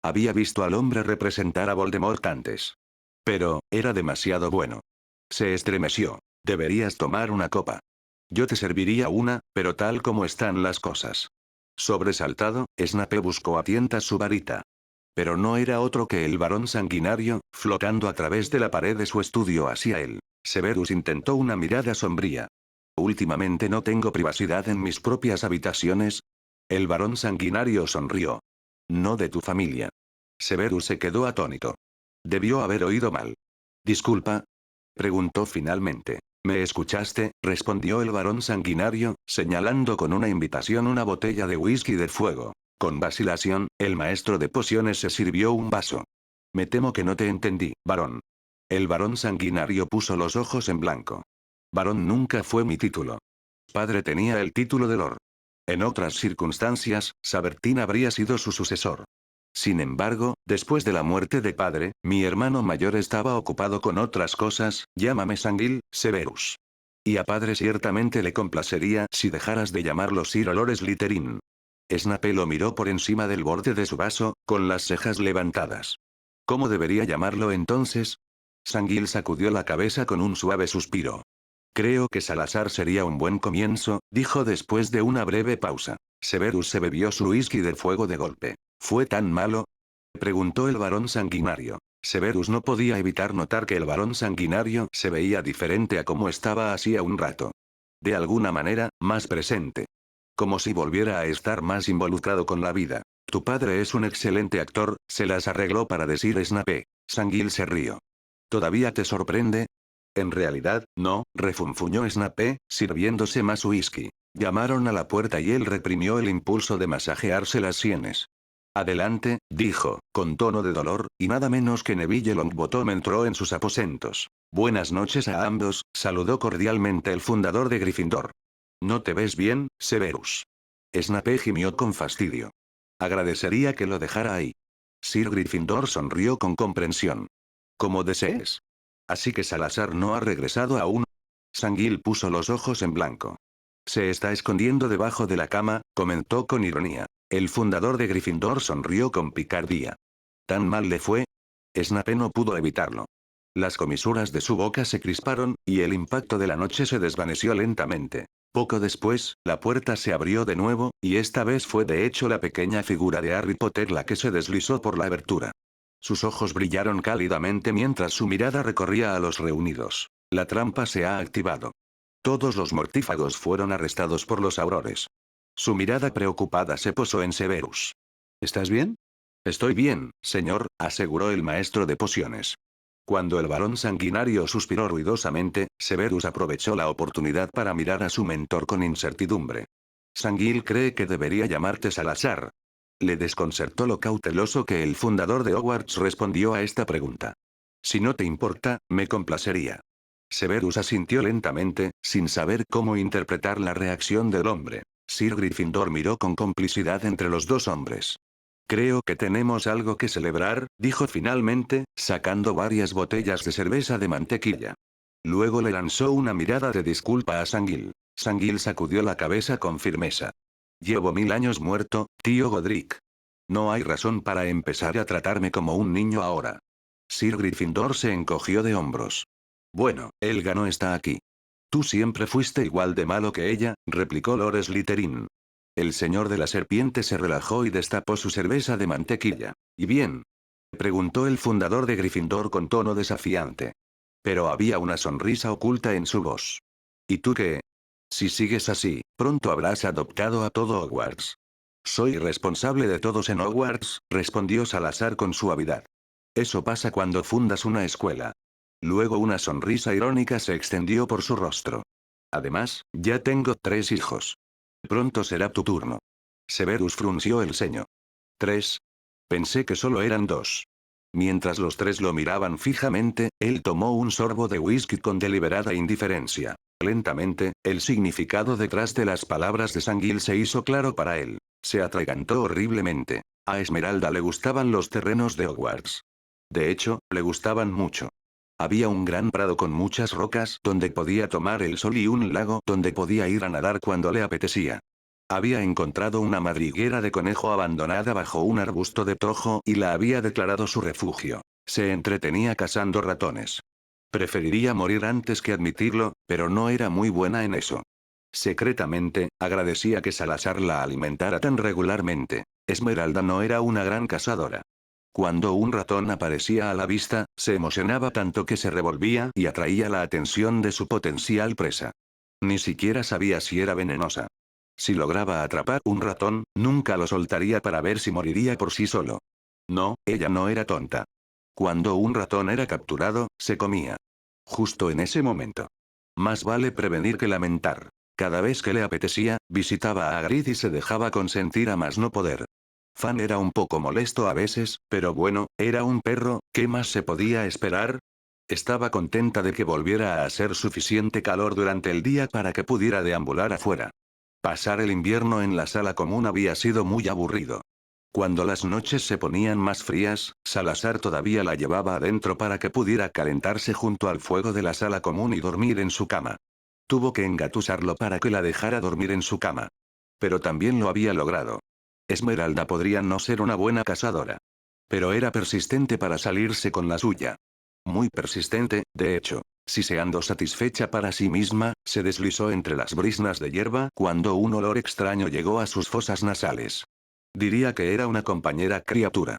Había visto al hombre representar a Voldemort antes. Pero, era demasiado bueno. Se estremeció. Deberías tomar una copa. Yo te serviría una, pero tal como están las cosas. Sobresaltado, Snape buscó a tientas su varita. Pero no era otro que el varón sanguinario, flotando a través de la pared de su estudio hacia él. Severus intentó una mirada sombría. Últimamente no tengo privacidad en mis propias habitaciones. El varón sanguinario sonrió. No de tu familia. Severus se quedó atónito. Debió haber oído mal. Disculpa. Preguntó finalmente. ¿Me escuchaste?, respondió el varón sanguinario, señalando con una invitación una botella de whisky de fuego. Con vacilación, el maestro de pociones se sirvió un vaso. Me temo que no te entendí, varón. El varón sanguinario puso los ojos en blanco. Varón nunca fue mi título. Padre tenía el título de Lord. En otras circunstancias, Sabertín habría sido su sucesor. Sin embargo, después de la muerte de padre, mi hermano mayor estaba ocupado con otras cosas, llámame Sangil, Severus. Y a padre ciertamente le complacería si dejaras de llamarlo Sir Lord Slytherin. Snape lo miró por encima del borde de su vaso, con las cejas levantadas. ¿Cómo debería llamarlo entonces? Sangil sacudió la cabeza con un suave suspiro. Creo que Salazar sería un buen comienzo, dijo después de una breve pausa. Severus se bebió su whisky de fuego de golpe. ¿Fue tan malo?, preguntó el varón sanguinario. Severus no podía evitar notar que el varón sanguinario se veía diferente a como estaba hacía un rato. De alguna manera, más presente. Como si volviera a estar más involucrado con la vida. Tu padre es un excelente actor, se las arregló para decir Snape. Sangil se rió. ¿Todavía te sorprende? En realidad, no, refunfuñó Snape, sirviéndose más whisky. Llamaron a la puerta y él reprimió el impulso de masajearse las sienes. Adelante, dijo, con tono de dolor, y nada menos que Neville Longbottom entró en sus aposentos. Buenas noches a ambos, saludó cordialmente el fundador de Gryffindor. ¿No te ves bien, Severus? Snape gimió con fastidio. Agradecería que lo dejara ahí. Sir Gryffindor sonrió con comprensión. Como desees. Así que Salazar no ha regresado aún. Sangil puso los ojos en blanco. Se está escondiendo debajo de la cama, comentó con ironía. El fundador de Gryffindor sonrió con picardía. ¿Tan mal le fue? Snape no pudo evitarlo. Las comisuras de su boca se crisparon, y el impacto de la noche se desvaneció lentamente. Poco después, la puerta se abrió de nuevo, y esta vez fue de hecho la pequeña figura de Harry Potter la que se deslizó por la abertura. Sus ojos brillaron cálidamente mientras su mirada recorría a los reunidos. La trampa se ha activado. Todos los mortífagos fueron arrestados por los aurores. Su mirada preocupada se posó en Severus. ¿Estás bien? Estoy bien, señor, aseguró el maestro de pociones. Cuando el varón sanguinario suspiró ruidosamente, Severus aprovechó la oportunidad para mirar a su mentor con incertidumbre. Sangil cree que debería llamarte Salazar. Le desconcertó lo cauteloso que el fundador de Hogwarts respondió a esta pregunta. Si no te importa, me complacería. Severus asintió lentamente, sin saber cómo interpretar la reacción del hombre. Sir Gryffindor miró con complicidad entre los dos hombres. Creo que tenemos algo que celebrar, dijo finalmente, sacando varias botellas de cerveza de mantequilla. Luego le lanzó una mirada de disculpa a Sangil. Sangil sacudió la cabeza con firmeza. Llevo 1000 años muerto, tío Godric. No hay razón para empezar a tratarme como un niño ahora. Sir Gryffindor se encogió de hombros. Bueno, Elga no está aquí. Tú siempre fuiste igual de malo que ella, replicó Lord Slytherin. El señor de la serpiente se relajó y destapó su cerveza de mantequilla. ¿Y bien?, preguntó el fundador de Gryffindor con tono desafiante. Pero había una sonrisa oculta en su voz. ¿Y tú qué? Si sigues así, pronto habrás adoptado a todo Hogwarts. Soy responsable de todos en Hogwarts, respondió Salazar con suavidad. Eso pasa cuando fundas una escuela. Luego una sonrisa irónica se extendió por su rostro. Además, ya tengo 3 hijos. Pronto será tu turno. Severus frunció el ceño. ¿3? Pensé que solo eran 2. Mientras los 3 lo miraban fijamente, él tomó un sorbo de whisky con deliberada indiferencia. Lentamente, el significado detrás de las palabras de Sanguil se hizo claro para él. Se atragantó horriblemente. A Esmeralda le gustaban los terrenos de Hogwarts. De hecho, le gustaban mucho. Había un gran prado con muchas rocas donde podía tomar el sol y un lago donde podía ir a nadar cuando le apetecía. Había encontrado una madriguera de conejo abandonada bajo un arbusto de tojo y la había declarado su refugio. Se entretenía cazando ratones. Preferiría morir antes que admitirlo, pero no era muy buena en eso. Secretamente, agradecía que Salazar la alimentara tan regularmente. Esmeralda no era una gran cazadora. Cuando un ratón aparecía a la vista, se emocionaba tanto que se revolvía y atraía la atención de su potencial presa. Ni siquiera sabía si era venenosa. Si lograba atrapar un ratón, nunca lo soltaría para ver si moriría por sí solo. No, ella no era tonta. Cuando un ratón era capturado, se comía. Justo en ese momento. Más vale prevenir que lamentar. Cada vez que le apetecía, visitaba a Hagrid y se dejaba consentir a más no poder. Fan era un poco molesto a veces, pero bueno, era un perro, ¿qué más se podía esperar? Estaba contenta de que volviera a hacer suficiente calor durante el día para que pudiera deambular afuera. Pasar el invierno en la sala común había sido muy aburrido. Cuando las noches se ponían más frías, Salazar todavía la llevaba adentro para que pudiera calentarse junto al fuego de la sala común y dormir en su cama. Tuvo que engatusarlo para que la dejara dormir en su cama. Pero también lo había logrado. Esmeralda podría no ser una buena cazadora. Pero era persistente para salirse con la suya. Muy persistente, de hecho. Siseando satisfecha para sí misma, se deslizó entre las brisnas de hierba cuando un olor extraño llegó a sus fosas nasales. Diría que era una compañera criatura.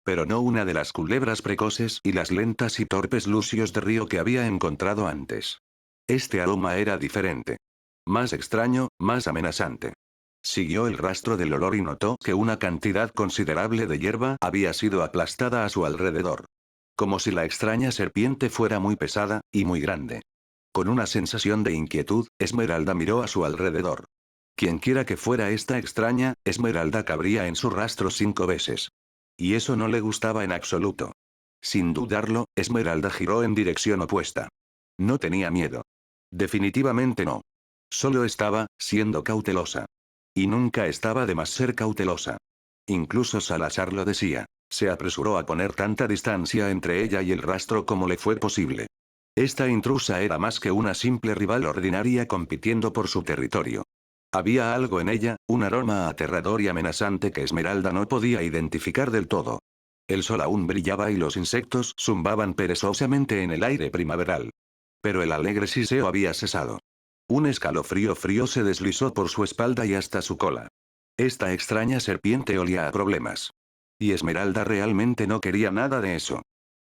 Pero no una de las culebras precoces y las lentas y torpes lucios de río que había encontrado antes. Este aroma era diferente. Más extraño, más amenazante. Siguió el rastro del olor y notó que una cantidad considerable de hierba había sido aplastada a su alrededor. Como si la extraña serpiente fuera muy pesada, y muy grande. Con una sensación de inquietud, Esmeralda miró a su alrededor. Quienquiera que fuera esta extraña, Esmeralda cabría en su rastro 5 veces. Y eso no le gustaba en absoluto. Sin dudarlo, Esmeralda giró en dirección opuesta. No tenía miedo. Definitivamente no. Solo estaba, siendo cautelosa. Y nunca estaba de más ser cautelosa. Incluso Salazar lo decía. Se apresuró a poner tanta distancia entre ella y el rastro como le fue posible. Esta intrusa era más que una simple rival ordinaria compitiendo por su territorio. Había algo en ella, un aroma aterrador y amenazante que Esmeralda no podía identificar del todo. El sol aún brillaba y los insectos zumbaban perezosamente en el aire primaveral. Pero el alegre siseo había cesado. Un escalofrío frío se deslizó por su espalda y hasta su cola. Esta extraña serpiente olía a problemas. Y Esmeralda realmente no quería nada de eso.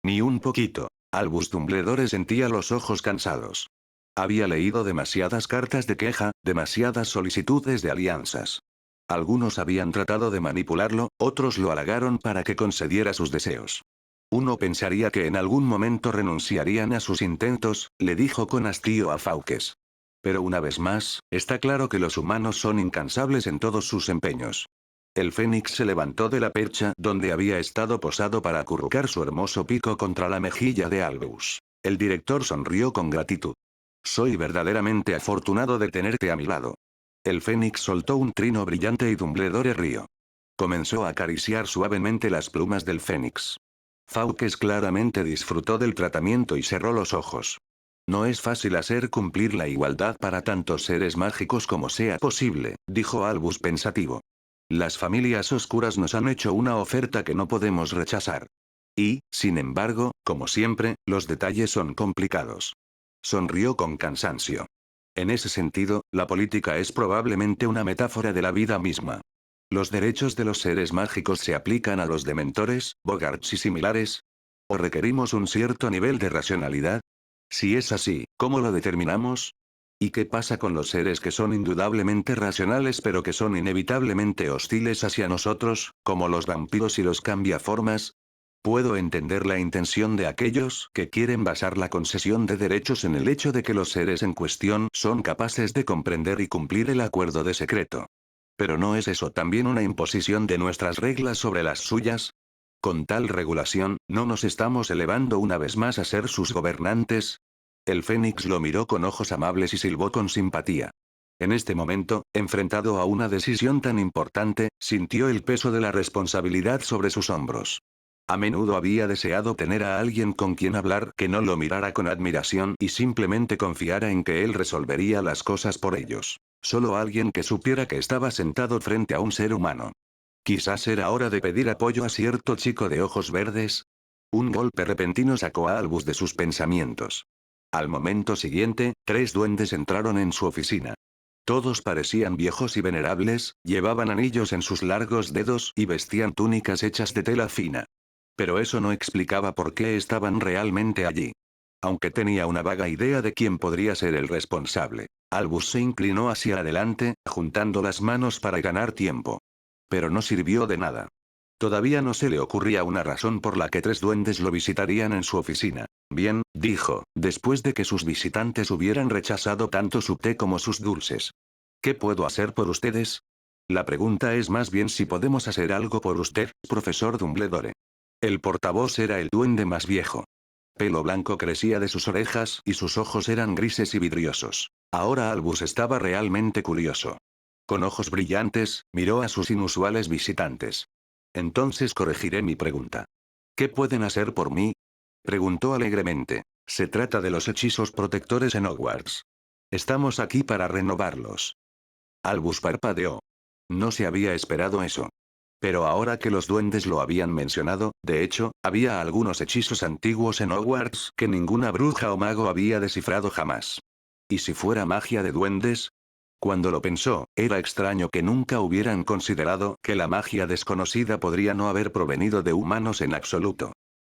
Ni un poquito. Albus Dumbledore sentía los ojos cansados. Había leído demasiadas cartas de queja, demasiadas solicitudes de alianzas. Algunos habían tratado de manipularlo, otros lo halagaron para que concediera sus deseos. Uno pensaría que en algún momento renunciarían a sus intentos, le dijo con hastío a Fawkes. Pero una vez más, está claro que los humanos son incansables en todos sus empeños. El fénix se levantó de la percha donde había estado posado para acurrucar su hermoso pico contra la mejilla de Albus. El director sonrió con gratitud. Soy verdaderamente afortunado de tenerte a mi lado. El fénix soltó un trino brillante y Dumbledore rió. Comenzó a acariciar suavemente las plumas del fénix. Fawkes claramente disfrutó del tratamiento y cerró los ojos. No es fácil hacer cumplir la igualdad para tantos seres mágicos como sea posible, dijo Albus pensativo. Las familias oscuras nos han hecho una oferta que no podemos rechazar. Y, sin embargo, como siempre, los detalles son complicados. Sonrió con cansancio. En ese sentido, la política es probablemente una metáfora de la vida misma. ¿Los derechos de los seres mágicos se aplican a los dementores, bogarts y similares? ¿O requerimos un cierto nivel de racionalidad? Si es así, ¿cómo lo determinamos? ¿Y qué pasa con los seres que son indudablemente racionales pero que son inevitablemente hostiles hacia nosotros, como los vampiros y los cambiaformas? Puedo entender la intención de aquellos que quieren basar la concesión de derechos en el hecho de que los seres en cuestión son capaces de comprender y cumplir el acuerdo de secreto. Pero ¿no es eso también una imposición de nuestras reglas sobre las suyas? Con tal regulación, ¿no nos estamos elevando una vez más a ser sus gobernantes? El Fénix lo miró con ojos amables y silbó con simpatía. En este momento, enfrentado a una decisión tan importante, sintió el peso de la responsabilidad sobre sus hombros. A menudo había deseado tener a alguien con quien hablar que no lo mirara con admiración y simplemente confiara en que él resolvería las cosas por ellos. Solo alguien que supiera que estaba sentado frente a un ser humano. Quizás era hora de pedir apoyo a cierto chico de ojos verdes. Un golpe repentino sacó a Albus de sus pensamientos. Al momento siguiente, 3 duendes entraron en su oficina. Todos parecían viejos y venerables, llevaban anillos en sus largos dedos y vestían túnicas hechas de tela fina. Pero eso no explicaba por qué estaban realmente allí. Aunque tenía una vaga idea de quién podría ser el responsable, Albus se inclinó hacia adelante, juntando las manos para ganar tiempo. Pero no sirvió de nada. Todavía no se le ocurría una razón por la que 3 duendes lo visitarían en su oficina. Bien, dijo, después de que sus visitantes hubieran rechazado tanto su té como sus dulces. ¿Qué puedo hacer por ustedes? La pregunta es más bien si podemos hacer algo por usted, profesor Dumbledore. El portavoz era el duende más viejo. Pelo blanco crecía de sus orejas y sus ojos eran grises y vidriosos. Ahora Albus estaba realmente curioso. Con ojos brillantes, miró a sus inusuales visitantes. Entonces corregiré mi pregunta. ¿Qué pueden hacer por mí? Preguntó alegremente. Se trata de los hechizos protectores en Hogwarts. Estamos aquí para renovarlos. Albus parpadeó. No se había esperado eso. Pero ahora que los duendes lo habían mencionado, de hecho, había algunos hechizos antiguos en Hogwarts que ninguna bruja o mago había descifrado jamás. ¿Y si fuera magia de duendes? Cuando lo pensó, era extraño que nunca hubieran considerado que la magia desconocida podría no haber provenido de humanos en absoluto.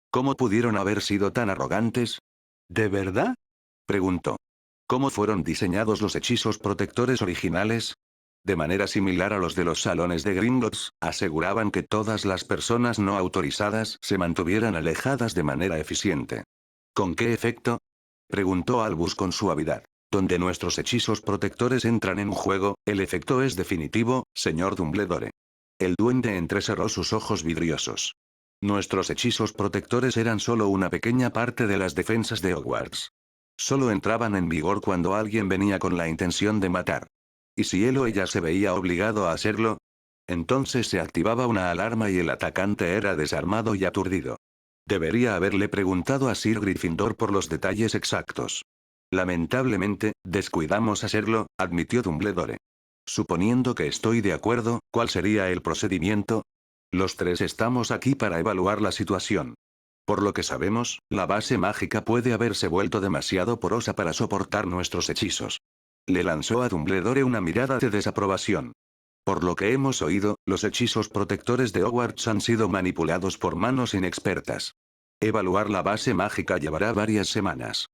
¿Cómo pudieron haber sido tan arrogantes? ¿De verdad? Preguntó. ¿Cómo fueron diseñados los hechizos protectores originales? De manera similar a los de los salones de Gringotts, aseguraban que todas las personas no autorizadas se mantuvieran alejadas de manera eficiente. ¿Con qué efecto? Preguntó Albus con suavidad. Donde nuestros hechizos protectores entran en juego, el efecto es definitivo, señor Dumbledore. El duende entrecerró sus ojos vidriosos. Nuestros hechizos protectores eran solo una pequeña parte de las defensas de Hogwarts. Solo entraban en vigor cuando alguien venía con la intención de matar. ¿Y si él o ella se veía obligado a hacerlo? Entonces se activaba una alarma y el atacante era desarmado y aturdido. Debería haberle preguntado a Sir Gryffindor por los detalles exactos. Lamentablemente, descuidamos hacerlo, admitió Dumbledore. Suponiendo que estoy de acuerdo, ¿cuál sería el procedimiento? Los 3 estamos aquí para evaluar la situación. Por lo que sabemos, la base mágica puede haberse vuelto demasiado porosa para soportar nuestros hechizos. Le lanzó a Dumbledore una mirada de desaprobación. Por lo que hemos oído, los hechizos protectores de Hogwarts han sido manipulados por manos inexpertas. Evaluar la base mágica llevará varias semanas.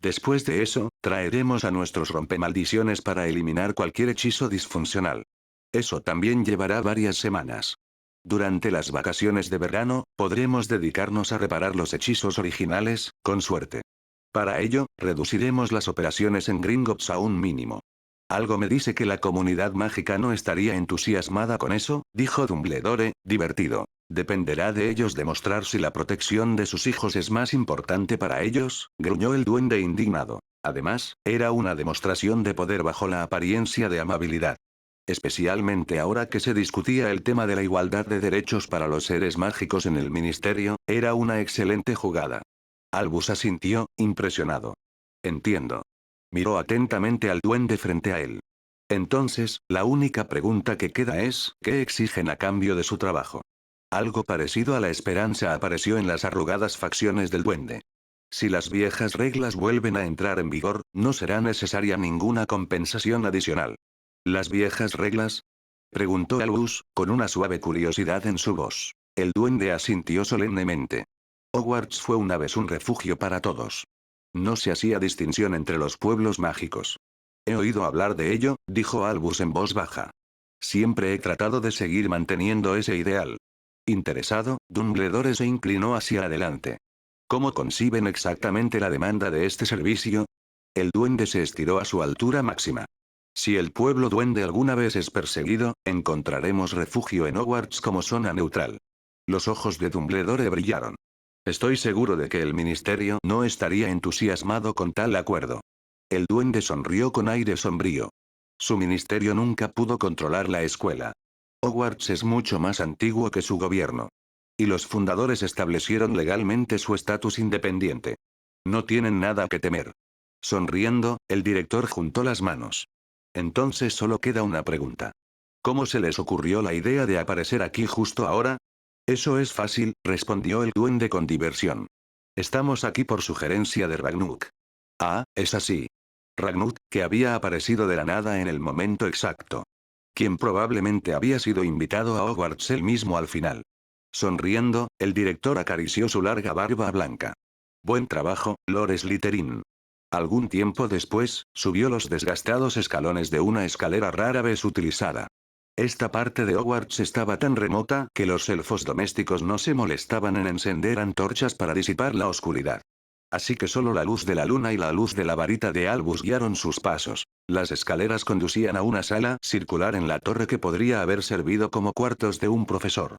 Después de eso, traeremos a nuestros rompemaldiciones para eliminar cualquier hechizo disfuncional. Eso también llevará varias semanas. Durante las vacaciones de verano, podremos dedicarnos a reparar los hechizos originales, con suerte. Para ello, reduciremos las operaciones en Gringotts a un mínimo. Algo me dice que la comunidad mágica no estaría entusiasmada con eso, dijo Dumbledore, divertido. Dependerá de ellos demostrar si la protección de sus hijos es más importante para ellos, gruñó el duende indignado. Además, era una demostración de poder bajo la apariencia de amabilidad. Especialmente ahora que se discutía el tema de la igualdad de derechos para los seres mágicos en el ministerio, era una excelente jugada. Albus asintió, impresionado. Entiendo. Miró atentamente al duende frente a él. Entonces, la única pregunta que queda es, ¿qué exigen a cambio de su trabajo? Algo parecido a la esperanza apareció en las arrugadas facciones del duende. Si las viejas reglas vuelven a entrar en vigor, no será necesaria ninguna compensación adicional. ¿Las viejas reglas? Preguntó Albus, con una suave curiosidad en su voz. El duende asintió solemnemente. Hogwarts fue una vez un refugio para todos. No se hacía distinción entre los pueblos mágicos. He oído hablar de ello, dijo Albus en voz baja. Siempre he tratado de seguir manteniendo ese ideal. Interesado, Dumbledore se inclinó hacia adelante. ¿Cómo conciben exactamente la demanda de este servicio? El duende se estiró a su altura máxima. Si el pueblo duende alguna vez es perseguido, encontraremos refugio en Hogwarts como zona neutral. Los ojos de Dumbledore brillaron. Estoy seguro de que el ministerio no estaría entusiasmado con tal acuerdo. El duende sonrió con aire sombrío. Su ministerio nunca pudo controlar la escuela. Hogwarts es mucho más antiguo que su gobierno. Y los fundadores establecieron legalmente su estatus independiente. No tienen nada que temer. Sonriendo, el director juntó las manos. Entonces solo queda una pregunta. ¿Cómo se les ocurrió la idea de aparecer aquí justo ahora? Eso es fácil, respondió el duende con diversión. Estamos aquí por sugerencia de Ragnuk. Ah, es así. Ragnuk, que había aparecido de la nada en el momento exacto. Quien probablemente había sido invitado a Hogwarts él mismo al final. Sonriendo, el director acarició su larga barba blanca. Buen trabajo, Lord Slytherin. Algún tiempo después, subió los desgastados escalones de una escalera rara vez utilizada. Esta parte de Hogwarts estaba tan remota que los elfos domésticos no se molestaban en encender antorchas para disipar la oscuridad. Así que solo la luz de la luna y la luz de la varita de Albus guiaron sus pasos. Las escaleras conducían a una sala circular en la torre que podría haber servido como cuartos de un profesor.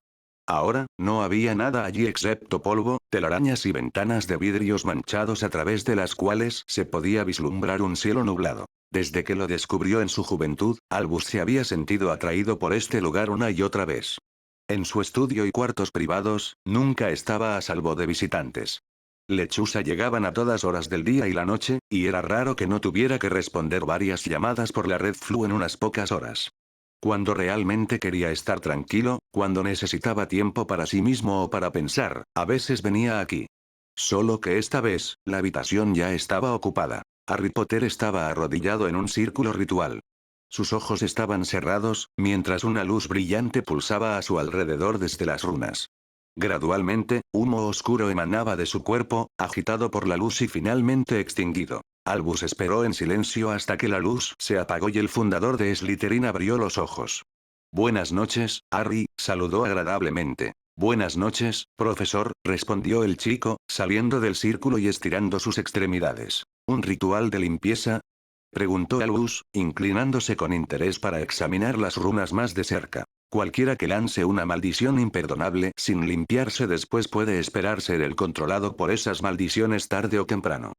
Ahora, no había nada allí excepto polvo, telarañas y ventanas de vidrios manchados a través de las cuales se podía vislumbrar un cielo nublado. Desde que lo descubrió en su juventud, Albus se había sentido atraído por este lugar una y otra vez. En su estudio y cuartos privados, nunca estaba a salvo de visitantes. Lechuza llegaban a todas horas del día y la noche, y era raro que no tuviera que responder varias llamadas por la red Flu en unas pocas horas. Cuando realmente quería estar tranquilo, cuando necesitaba tiempo para sí mismo o para pensar, a veces venía aquí. Solo que esta vez, la habitación ya estaba ocupada. Harry Potter estaba arrodillado en un círculo ritual. Sus ojos estaban cerrados, mientras una luz brillante pulsaba a su alrededor desde las runas. Gradualmente, humo oscuro emanaba de su cuerpo, agitado por la luz y finalmente extinguido. Albus esperó en silencio hasta que la luz se apagó y el fundador de Slytherin abrió los ojos. Buenas noches, Harry, saludó agradablemente. Buenas noches, profesor, respondió el chico, saliendo del círculo y estirando sus extremidades. ¿Un ritual de limpieza? Preguntó Albus, inclinándose con interés para examinar las runas más de cerca. Cualquiera que lance una maldición imperdonable sin limpiarse después puede esperar ser el controlado por esas maldiciones tarde o temprano.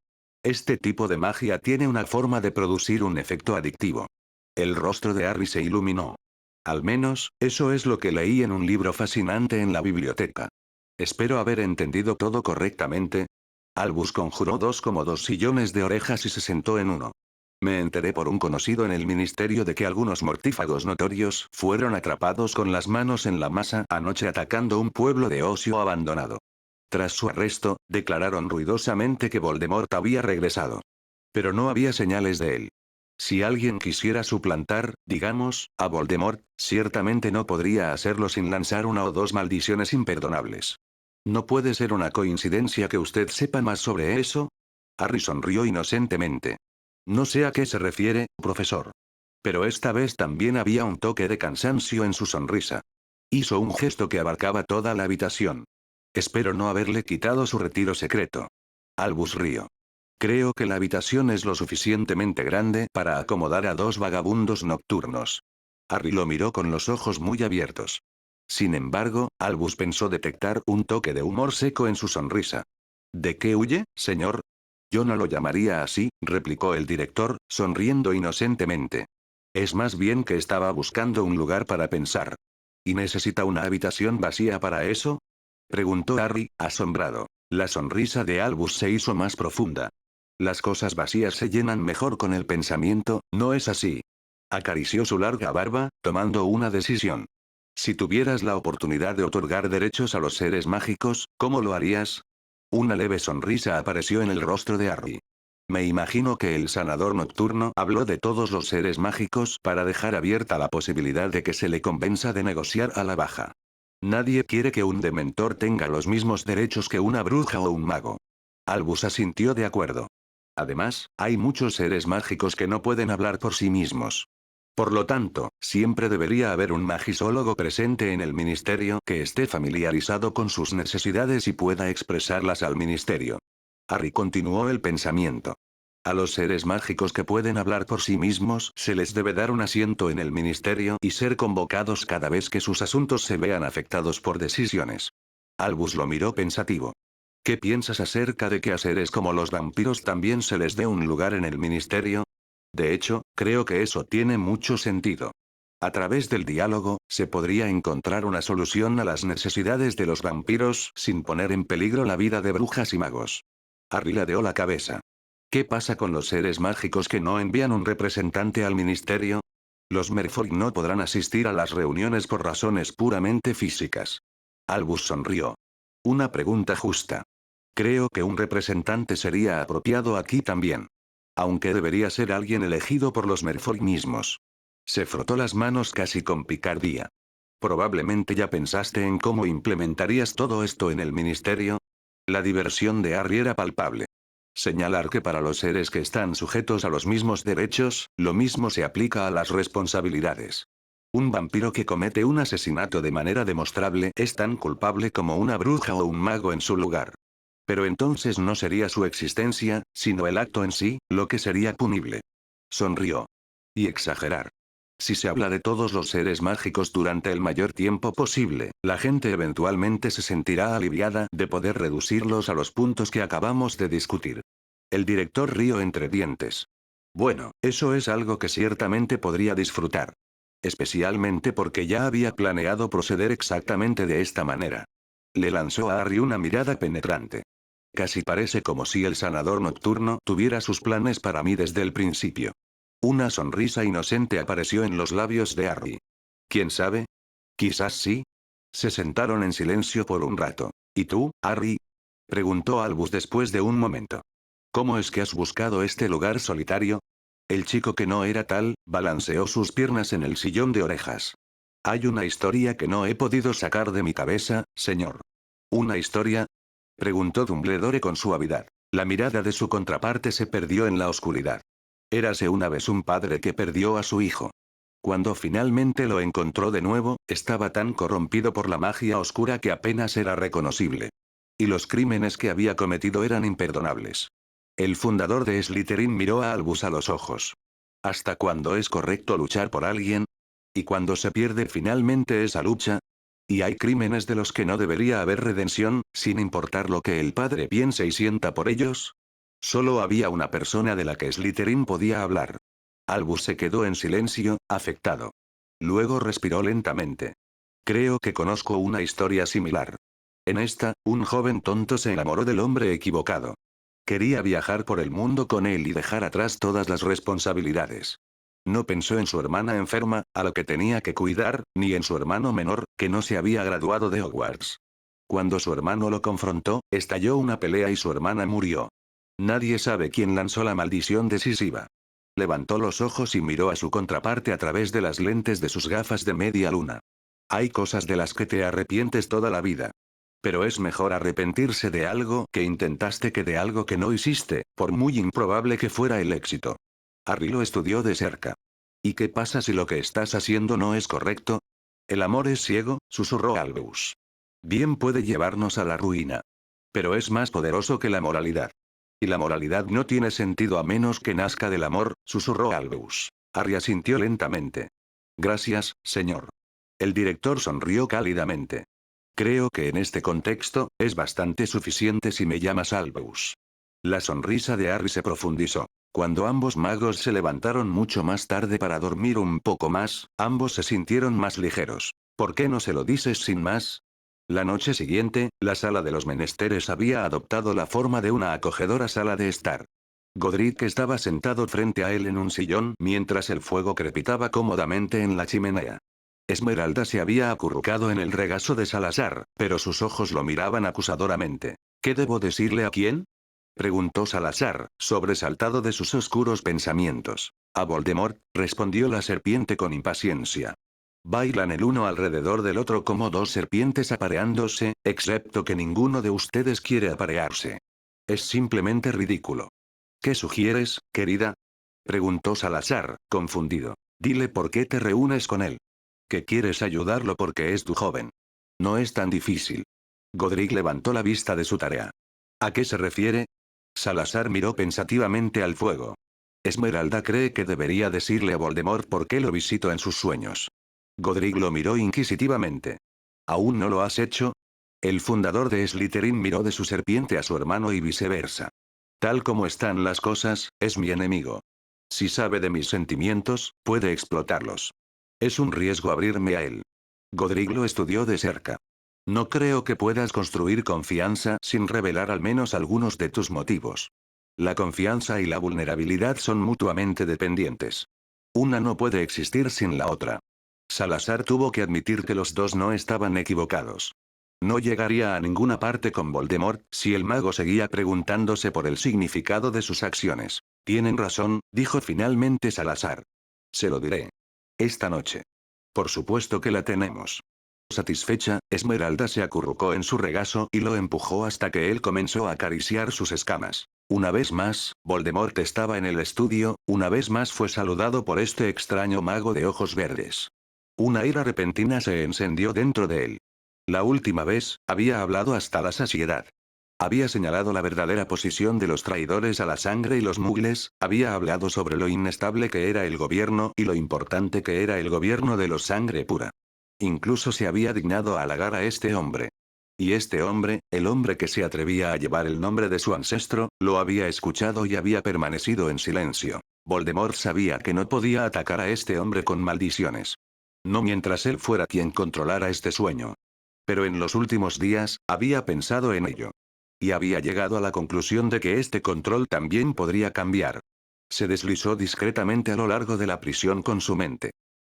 Este tipo de magia tiene una forma de producir un efecto adictivo. El rostro de Harry se iluminó. Al menos, eso es lo que leí en un libro fascinante en la biblioteca. Espero haber entendido todo correctamente. Albus conjuró dos sillones de orejas y se sentó en uno. Me enteré por un conocido en el ministerio de que algunos mortífagos notorios fueron atrapados con las manos en la masa anoche atacando un pueblo de ocio abandonado. Tras su arresto, declararon ruidosamente que Voldemort había regresado. Pero no había señales de él. Si alguien quisiera suplantar, digamos, a Voldemort, ciertamente no podría hacerlo sin lanzar una o dos maldiciones imperdonables. ¿No puede ser una coincidencia que usted sepa más sobre eso? Harry sonrió inocentemente. No sé a qué se refiere, profesor. Pero esta vez también había un toque de cansancio en su sonrisa. Hizo un gesto que abarcaba toda la habitación. Espero no haberle quitado su retiro secreto. Albus rió. Creo que la habitación es lo suficientemente grande para acomodar a dos vagabundos nocturnos. Harry lo miró con los ojos muy abiertos. Sin embargo, Albus pensó detectar un toque de humor seco en su sonrisa. ¿De qué huye, señor? Yo no lo llamaría así, replicó el director, sonriendo inocentemente. Es más bien que estaba buscando un lugar para pensar. ¿Y necesita una habitación vacía para eso? Preguntó Harry, asombrado. La sonrisa de Albus se hizo más profunda. Las cosas vacías se llenan mejor con el pensamiento, ¿no es así? Acarició su larga barba, tomando una decisión. Si tuvieras la oportunidad de otorgar derechos a los seres mágicos, ¿cómo lo harías? Una leve sonrisa apareció en el rostro de Harry. Me imagino que el sanador nocturno habló de todos los seres mágicos para dejar abierta la posibilidad de que se le convenza de negociar a la baja. Nadie quiere que un dementor tenga los mismos derechos que una bruja o un mago. Albus asintió de acuerdo. Además, hay muchos seres mágicos que no pueden hablar por sí mismos. Por lo tanto, siempre debería haber un magisólogo presente en el ministerio que esté familiarizado con sus necesidades y pueda expresarlas al ministerio. Harry continuó el pensamiento. A los seres mágicos que pueden hablar por sí mismos se les debe dar un asiento en el ministerio y ser convocados cada vez que sus asuntos se vean afectados por decisiones. Albus lo miró pensativo. ¿Qué piensas acerca de que a seres como los vampiros también se les dé un lugar en el ministerio? De hecho, creo que eso tiene mucho sentido. A través del diálogo, se podría encontrar una solución a las necesidades de los vampiros sin poner en peligro la vida de brujas y magos. Harry ladeó la cabeza. ¿Qué pasa con los seres mágicos que no envían un representante al ministerio? Los Merfolk no podrán asistir a las reuniones por razones puramente físicas. Albus sonrió. Una pregunta justa. Creo que un representante sería apropiado aquí también. Aunque debería ser alguien elegido por los Merfolk mismos. Se frotó las manos casi con picardía. Probablemente ya pensaste en cómo implementarías todo esto en el ministerio. La diversión de Harry era palpable. Señalar que para los seres que están sujetos a los mismos derechos, lo mismo se aplica a las responsabilidades. Un vampiro que comete un asesinato de manera demostrable es tan culpable como una bruja o un mago en su lugar. Pero entonces no sería su existencia, sino el acto en sí, lo que sería punible. Sonrió. Y exagerar. Si se habla de todos los seres mágicos durante el mayor tiempo posible, la gente eventualmente se sentirá aliviada de poder reducirlos a los puntos que acabamos de discutir. El director rió entre dientes. Bueno, eso es algo que ciertamente podría disfrutar. Especialmente porque ya había planeado proceder exactamente de esta manera. Le lanzó a Harry una mirada penetrante. Casi parece como si el sanador nocturno tuviera sus planes para mí desde el principio. Una sonrisa inocente apareció en los labios de Harry. ¿Quién sabe? Quizás sí. Se sentaron en silencio por un rato. ¿Y tú, Harry? Preguntó Albus después de un momento. ¿Cómo es que has buscado este lugar solitario? El chico que no era tal, balanceó sus piernas en el sillón de orejas. Hay una historia que no he podido sacar de mi cabeza, señor. ¿Una historia? Preguntó Dumbledore con suavidad. La mirada de su contraparte se perdió en la oscuridad. Érase una vez un padre que perdió a su hijo. Cuando finalmente lo encontró de nuevo, estaba tan corrompido por la magia oscura que apenas era reconocible. Y los crímenes que había cometido eran imperdonables. El fundador de Slytherin miró a Albus a los ojos. ¿Hasta cuándo es correcto luchar por alguien? ¿Y cuando se pierde finalmente esa lucha? ¿Y hay crímenes de los que no debería haber redención, sin importar lo que el padre piense y sienta por ellos? Solo había una persona de la que Slytherin podía hablar. Albus se quedó en silencio, afectado. Luego respiró lentamente. Creo que conozco una historia similar. En esta, un joven tonto se enamoró del hombre equivocado. Quería viajar por el mundo con él y dejar atrás todas las responsabilidades. No pensó en su hermana enferma, a la que tenía que cuidar, ni en su hermano menor, que no se había graduado de Hogwarts. Cuando su hermano lo confrontó, estalló una pelea y su hermana murió. Nadie sabe quién lanzó la maldición decisiva. Levantó los ojos y miró a su contraparte a través de las lentes de sus gafas de media luna. Hay cosas de las que te arrepientes toda la vida. Pero es mejor arrepentirse de algo que intentaste que de algo que no hiciste, por muy improbable que fuera el éxito. Harry lo estudió de cerca. ¿Y qué pasa si lo que estás haciendo no es correcto? El amor es ciego, susurró Albus. Bien puede llevarnos a la ruina. Pero es más poderoso que la moralidad. Y la moralidad no tiene sentido a menos que nazca del amor, susurró Albus. Harry asintió lentamente. Gracias, señor. El director sonrió cálidamente. Creo que en este contexto, es bastante suficiente si me llamas Albus. La sonrisa de Harry se profundizó. Cuando ambos magos se levantaron mucho más tarde para dormir un poco más, ambos se sintieron más ligeros. ¿Por qué no se lo dices sin más? La noche siguiente, la sala de los menesteres había adoptado la forma de una acogedora sala de estar. Godric estaba sentado frente a él en un sillón mientras el fuego crepitaba cómodamente en la chimenea. Esmeralda se había acurrucado en el regazo de Salazar, pero sus ojos lo miraban acusadoramente. ¿Qué debo decirle a quién? Preguntó Salazar, sobresaltado de sus oscuros pensamientos. A Voldemort, respondió la serpiente con impaciencia. Bailan el uno alrededor del otro como dos serpientes apareándose, excepto que ninguno de ustedes quiere aparearse. Es simplemente ridículo. ¿Qué sugieres, querida? Preguntó Salazar, confundido. Dile por qué te reúnes con él. Que quieres ayudarlo porque es tu joven. No es tan difícil. Godric levantó la vista de su tarea. ¿A qué se refiere? Salazar miró pensativamente al fuego. Esmeralda cree que debería decirle a Voldemort por qué lo visito en sus sueños. Godric lo miró inquisitivamente. ¿Aún no lo has hecho? El fundador de Slytherin miró de su serpiente a su hermano y viceversa. Tal como están las cosas, es mi enemigo. Si sabe de mis sentimientos, puede explotarlos. Es un riesgo abrirme a él. Godric lo estudió de cerca. No creo que puedas construir confianza sin revelar al menos algunos de tus motivos. La confianza y la vulnerabilidad son mutuamente dependientes. Una no puede existir sin la otra. Salazar tuvo que admitir que los dos no estaban equivocados. No llegaría a ninguna parte con Voldemort si el mago seguía preguntándose por el significado de sus acciones. Tienen razón, dijo finalmente Salazar. Se lo diré. Esta noche. Por supuesto que la tenemos. Satisfecha, Esmeralda se acurrucó en su regazo y lo empujó hasta que él comenzó a acariciar sus escamas. Una vez más, Voldemort estaba en el estudio, una vez más fue saludado por este extraño mago de ojos verdes. Una ira repentina se encendió dentro de él. La última vez, había hablado hasta la saciedad. Había señalado la verdadera posición de los traidores a la sangre y los muggles, había hablado sobre lo inestable que era el gobierno y lo importante que era el gobierno de los sangre pura. Incluso se había dignado a halagar a este hombre. Y este hombre, el hombre que se atrevía a llevar el nombre de su ancestro, lo había escuchado y había permanecido en silencio. Voldemort sabía que no podía atacar a este hombre con maldiciones. No mientras él fuera quien controlara este sueño. Pero en los últimos días, había pensado en ello. Y había llegado a la conclusión de que este control también podría cambiar. Se deslizó discretamente a lo largo de la prisión con su mente.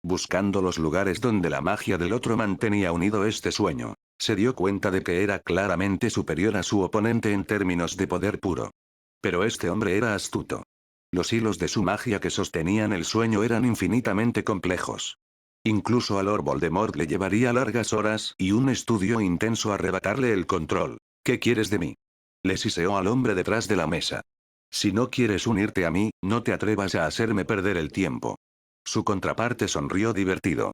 Buscando los lugares donde la magia del otro mantenía unido este sueño, se dio cuenta de que era claramente superior a su oponente en términos de poder puro. Pero este hombre era astuto. Los hilos de su magia que sostenían el sueño eran infinitamente complejos. Incluso a Lord Voldemort le llevaría largas horas y un estudio intenso arrebatarle el control. ¿Qué quieres de mí? Le siseó al hombre detrás de la mesa. Si no quieres unirte a mí, no te atrevas a hacerme perder el tiempo. Su contraparte sonrió divertido.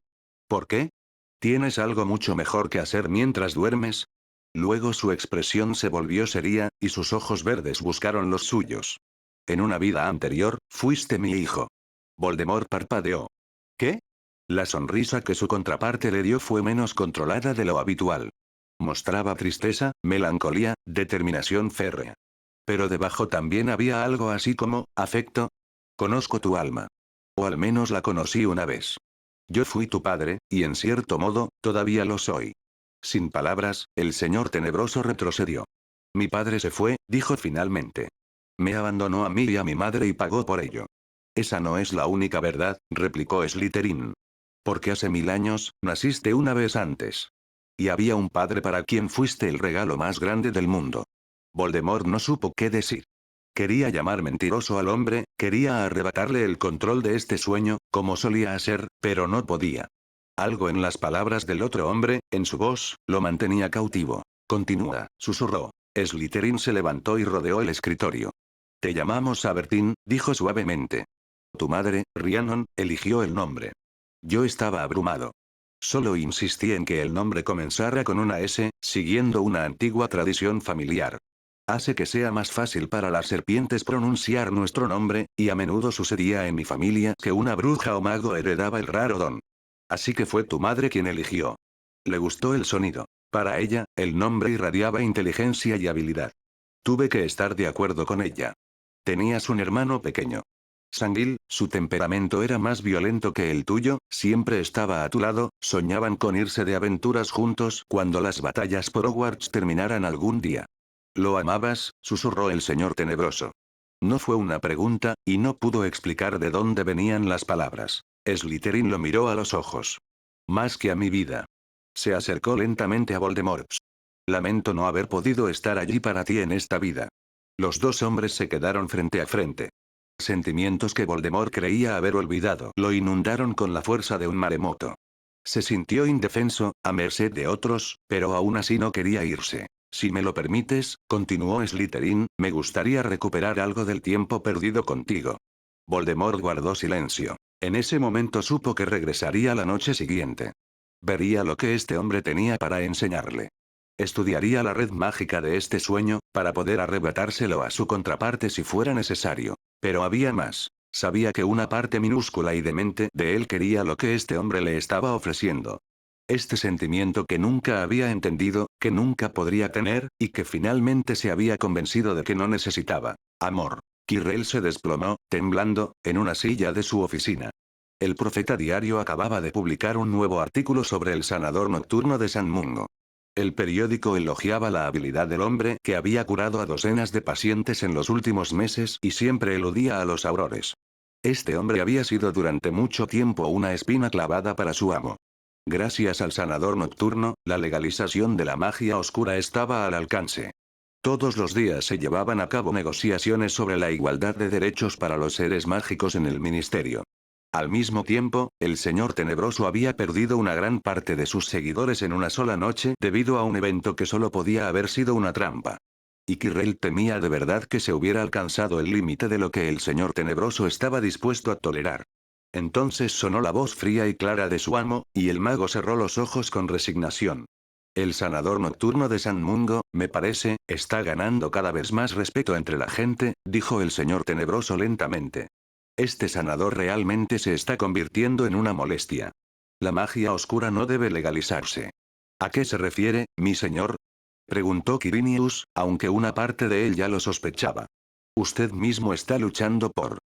¿Por qué? ¿Tienes algo mucho mejor que hacer mientras duermes? Luego su expresión se volvió seria, y sus ojos verdes buscaron los suyos. En una vida anterior, fuiste mi hijo. Voldemort parpadeó. ¿Qué? La sonrisa que su contraparte le dio fue menos controlada de lo habitual. Mostraba tristeza, melancolía, determinación férrea. Pero debajo también había algo así como, afecto. Conozco tu alma. O al menos la conocí una vez. Yo fui tu padre, y en cierto modo, todavía lo soy. Sin palabras, el señor tenebroso retrocedió. Mi padre se fue, dijo finalmente. Me abandonó a mí y a mi madre y pagó por ello. Esa no es la única verdad, replicó Slytherin. Porque hace 1000 años, naciste una vez antes. Y había un padre para quien fuiste el regalo más grande del mundo. Voldemort no supo qué decir. Quería llamar mentiroso al hombre, quería arrebatarle el control de este sueño, como solía hacer, pero no podía. Algo en las palabras del otro hombre, en su voz, lo mantenía cautivo. Continúa, susurró. Slytherin se levantó y rodeó el escritorio. Te llamamos Abertín, dijo suavemente. Tu madre, Rhiannon, eligió el nombre. Yo estaba abrumado. Solo insistí en que el nombre comenzara con una S, siguiendo una antigua tradición familiar. Hace que sea más fácil para las serpientes pronunciar nuestro nombre, y a menudo sucedía en mi familia que una bruja o mago heredaba el raro don. Así que fue tu madre quien eligió. Le gustó el sonido. Para ella, el nombre irradiaba inteligencia y habilidad. Tuve que estar de acuerdo con ella. Tenías un hermano pequeño. Sanguil, su temperamento era más violento que el tuyo, siempre estaba a tu lado, soñaban con irse de aventuras juntos cuando las batallas por Hogwarts terminaran algún día. ¿Lo amabas?, susurró el señor tenebroso. No fue una pregunta, y no pudo explicar de dónde venían las palabras. Slytherin lo miró a los ojos. Más que a mi vida. Se acercó lentamente a Voldemort. Lamento no haber podido estar allí para ti en esta vida. Los dos hombres se quedaron frente a frente. Sentimientos que Voldemort creía haber olvidado lo inundaron con la fuerza de un maremoto. Se sintió indefenso, a merced de otros, pero aún así no quería irse. Si me lo permites, continuó Slytherin, me gustaría recuperar algo del tiempo perdido contigo. Voldemort guardó silencio. En ese momento supo que regresaría la noche siguiente. Vería lo que este hombre tenía para enseñarle. Estudiaría la red mágica de este sueño, para poder arrebatárselo a su contraparte si fuera necesario. Pero había más. Sabía que una parte minúscula y demente de él quería lo que este hombre le estaba ofreciendo. Este sentimiento que nunca había entendido, que nunca podría tener, y que finalmente se había convencido de que no necesitaba. Amor. Quirrell se desplomó, temblando, en una silla de su oficina. El Profeta Diario acababa de publicar un nuevo artículo sobre el sanador nocturno de San Mungo. El periódico elogiaba la habilidad del hombre que había curado a docenas de pacientes en los últimos meses y siempre eludía a los aurores. Este hombre había sido durante mucho tiempo una espina clavada para su amo. Gracias al sanador nocturno, la legalización de la magia oscura estaba al alcance. Todos los días se llevaban a cabo negociaciones sobre la igualdad de derechos para los seres mágicos en el ministerio. Al mismo tiempo, el Señor Tenebroso había perdido una gran parte de sus seguidores en una sola noche debido a un evento que solo podía haber sido una trampa. Y Quirrell temía de verdad que se hubiera alcanzado el límite de lo que el Señor Tenebroso estaba dispuesto a tolerar. Entonces sonó la voz fría y clara de su amo, y el mago cerró los ojos con resignación. El sanador nocturno de San Mungo, me parece, está ganando cada vez más respeto entre la gente, dijo el Señor Tenebroso lentamente. Este sanador realmente se está convirtiendo en una molestia. La magia oscura no debe legalizarse. ¿A qué se refiere, mi señor? Preguntó Quirinius, aunque una parte de él ya lo sospechaba. Usted mismo está luchando por...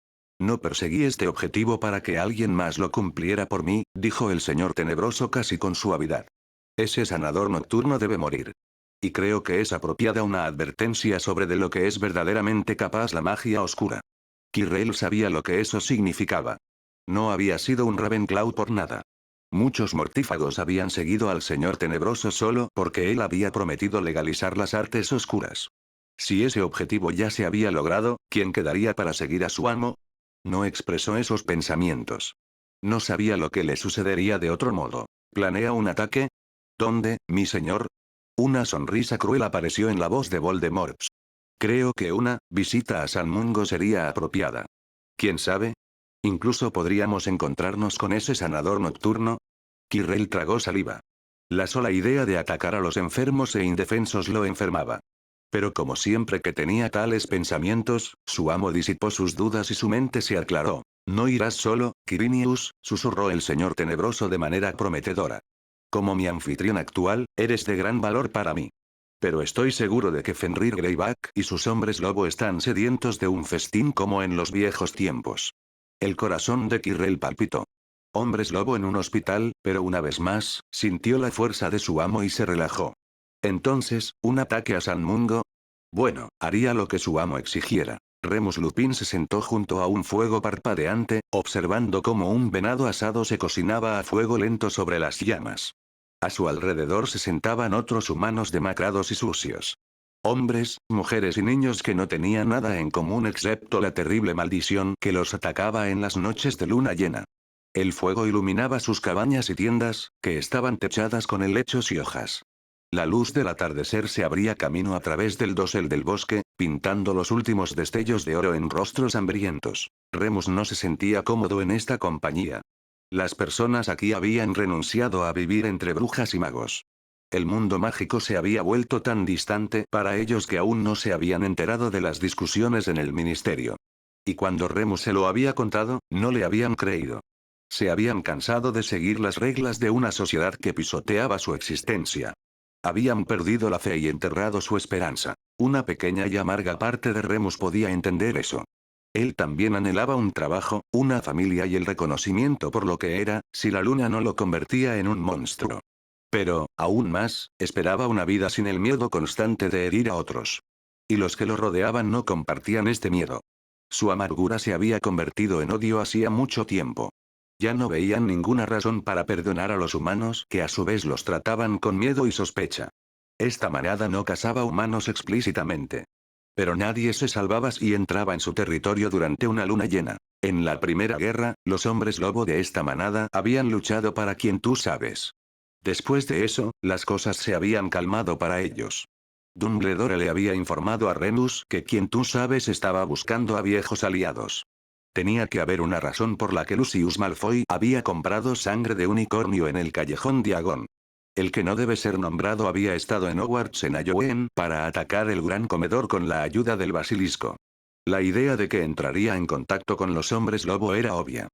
No perseguí este objetivo para que alguien más lo cumpliera por mí, dijo el Señor Tenebroso casi con suavidad. Ese sanador nocturno debe morir. Y creo que es apropiada una advertencia sobre de lo que es verdaderamente capaz la magia oscura. Quirrell sabía lo que eso significaba. No había sido un Ravenclaw por nada. Muchos mortífagos habían seguido al Señor Tenebroso solo porque él había prometido legalizar las artes oscuras. Si ese objetivo ya se había logrado, ¿quién quedaría para seguir a su amo? No expresó esos pensamientos. No sabía lo que le sucedería de otro modo. ¿Planea un ataque? ¿Dónde, mi señor? Una sonrisa cruel apareció en la voz de Voldemort. Creo que una visita a San Mungo sería apropiada. ¿Quién sabe? Incluso podríamos encontrarnos con ese sanador nocturno. Quirrell tragó saliva. La sola idea de atacar a los enfermos e indefensos lo enfermaba. Pero como siempre que tenía tales pensamientos, su amo disipó sus dudas y su mente se aclaró. No irás solo, Quirinius, susurró el Señor Tenebroso de manera prometedora. Como mi anfitrión actual, eres de gran valor para mí. Pero estoy seguro de que Fenrir Greyback y sus hombres lobo están sedientos de un festín como en los viejos tiempos. El corazón de Quirrell palpitó. Hombres lobo en un hospital, pero una vez más, sintió la fuerza de su amo y se relajó. Entonces, ¿un ataque a San Mungo? Bueno, haría lo que su amo exigiera. Remus Lupin se sentó junto a un fuego parpadeante, observando cómo un venado asado se cocinaba a fuego lento sobre las llamas. A su alrededor se sentaban otros humanos demacrados y sucios. Hombres, mujeres y niños que no tenían nada en común excepto la terrible maldición que los atacaba en las noches de luna llena. El fuego iluminaba sus cabañas y tiendas, que estaban techadas con helechos y hojas. La luz del atardecer se abría camino a través del dosel del bosque, pintando los últimos destellos de oro en rostros hambrientos. Remus no se sentía cómodo en esta compañía. Las personas aquí habían renunciado a vivir entre brujas y magos. El mundo mágico se había vuelto tan distante para ellos que aún no se habían enterado de las discusiones en el ministerio. Y cuando Remus se lo había contado, no le habían creído. Se habían cansado de seguir las reglas de una sociedad que pisoteaba su existencia. Habían perdido la fe y enterrado su esperanza. Una pequeña y amarga parte de Remus podía entender eso. Él también anhelaba un trabajo, una familia y el reconocimiento por lo que era, si la luna no lo convertía en un monstruo. Pero, aún más, esperaba una vida sin el miedo constante de herir a otros. Y los que lo rodeaban no compartían este miedo. Su amargura se había convertido en odio hacía mucho tiempo. Ya no veían ninguna razón para perdonar a los humanos que a su vez los trataban con miedo y sospecha. Esta manada no cazaba humanos explícitamente. Pero nadie se salvaba si entraba en su territorio durante una luna llena. En la primera guerra, los hombres lobo de esta manada habían luchado para quien tú sabes. Después de eso, las cosas se habían calmado para ellos. Dumbledore le había informado a Remus que quien tú sabes estaba buscando a viejos aliados. Tenía que haber una razón por la que Lucius Malfoy había comprado sangre de unicornio en el callejón Diagon. El que no debe ser nombrado había estado en Hogwarts en Halloween para atacar el gran comedor con la ayuda del basilisco. La idea de que entraría en contacto con los hombres lobo era obvia.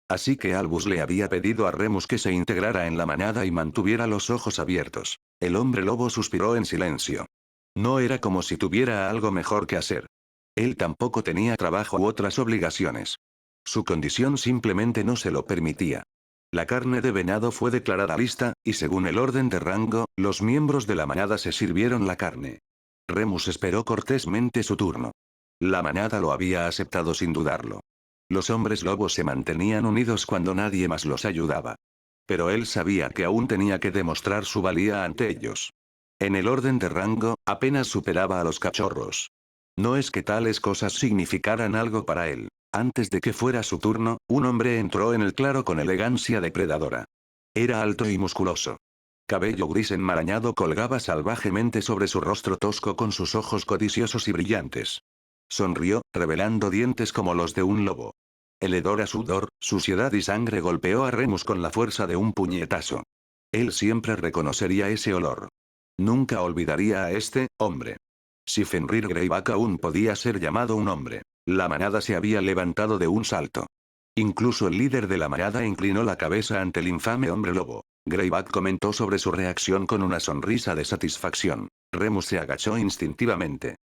Así que Albus le había pedido a Remus que se integrara en la manada y mantuviera los ojos abiertos. El hombre lobo suspiró en silencio. No era como si tuviera algo mejor que hacer. Él tampoco tenía trabajo u otras obligaciones. Su condición simplemente no se lo permitía. La carne de venado fue declarada lista, y según el orden de rango, los miembros de la manada se sirvieron la carne. Remus esperó cortésmente su turno. La manada lo había aceptado sin dudarlo. Los hombres lobos se mantenían unidos cuando nadie más los ayudaba. Pero él sabía que aún tenía que demostrar su valía ante ellos. En el orden de rango, apenas superaba a los cachorros. No es que tales cosas significaran algo para él. Antes de que fuera su turno, un hombre entró en el claro con elegancia depredadora. Era alto y musculoso. Cabello gris enmarañado colgaba salvajemente sobre su rostro tosco con sus ojos codiciosos y brillantes. Sonrió, revelando dientes como los de un lobo. El hedor a sudor, suciedad y sangre golpeó a Remus con la fuerza de un puñetazo. Él siempre reconocería ese olor. Nunca olvidaría a este hombre. Si Fenrir Greyback aún podía ser llamado un hombre. La manada se había levantado de un salto. Incluso el líder de la manada inclinó la cabeza ante el infame hombre lobo. Greyback comentó sobre su reacción con una sonrisa de satisfacción. Remus se agachó instintivamente.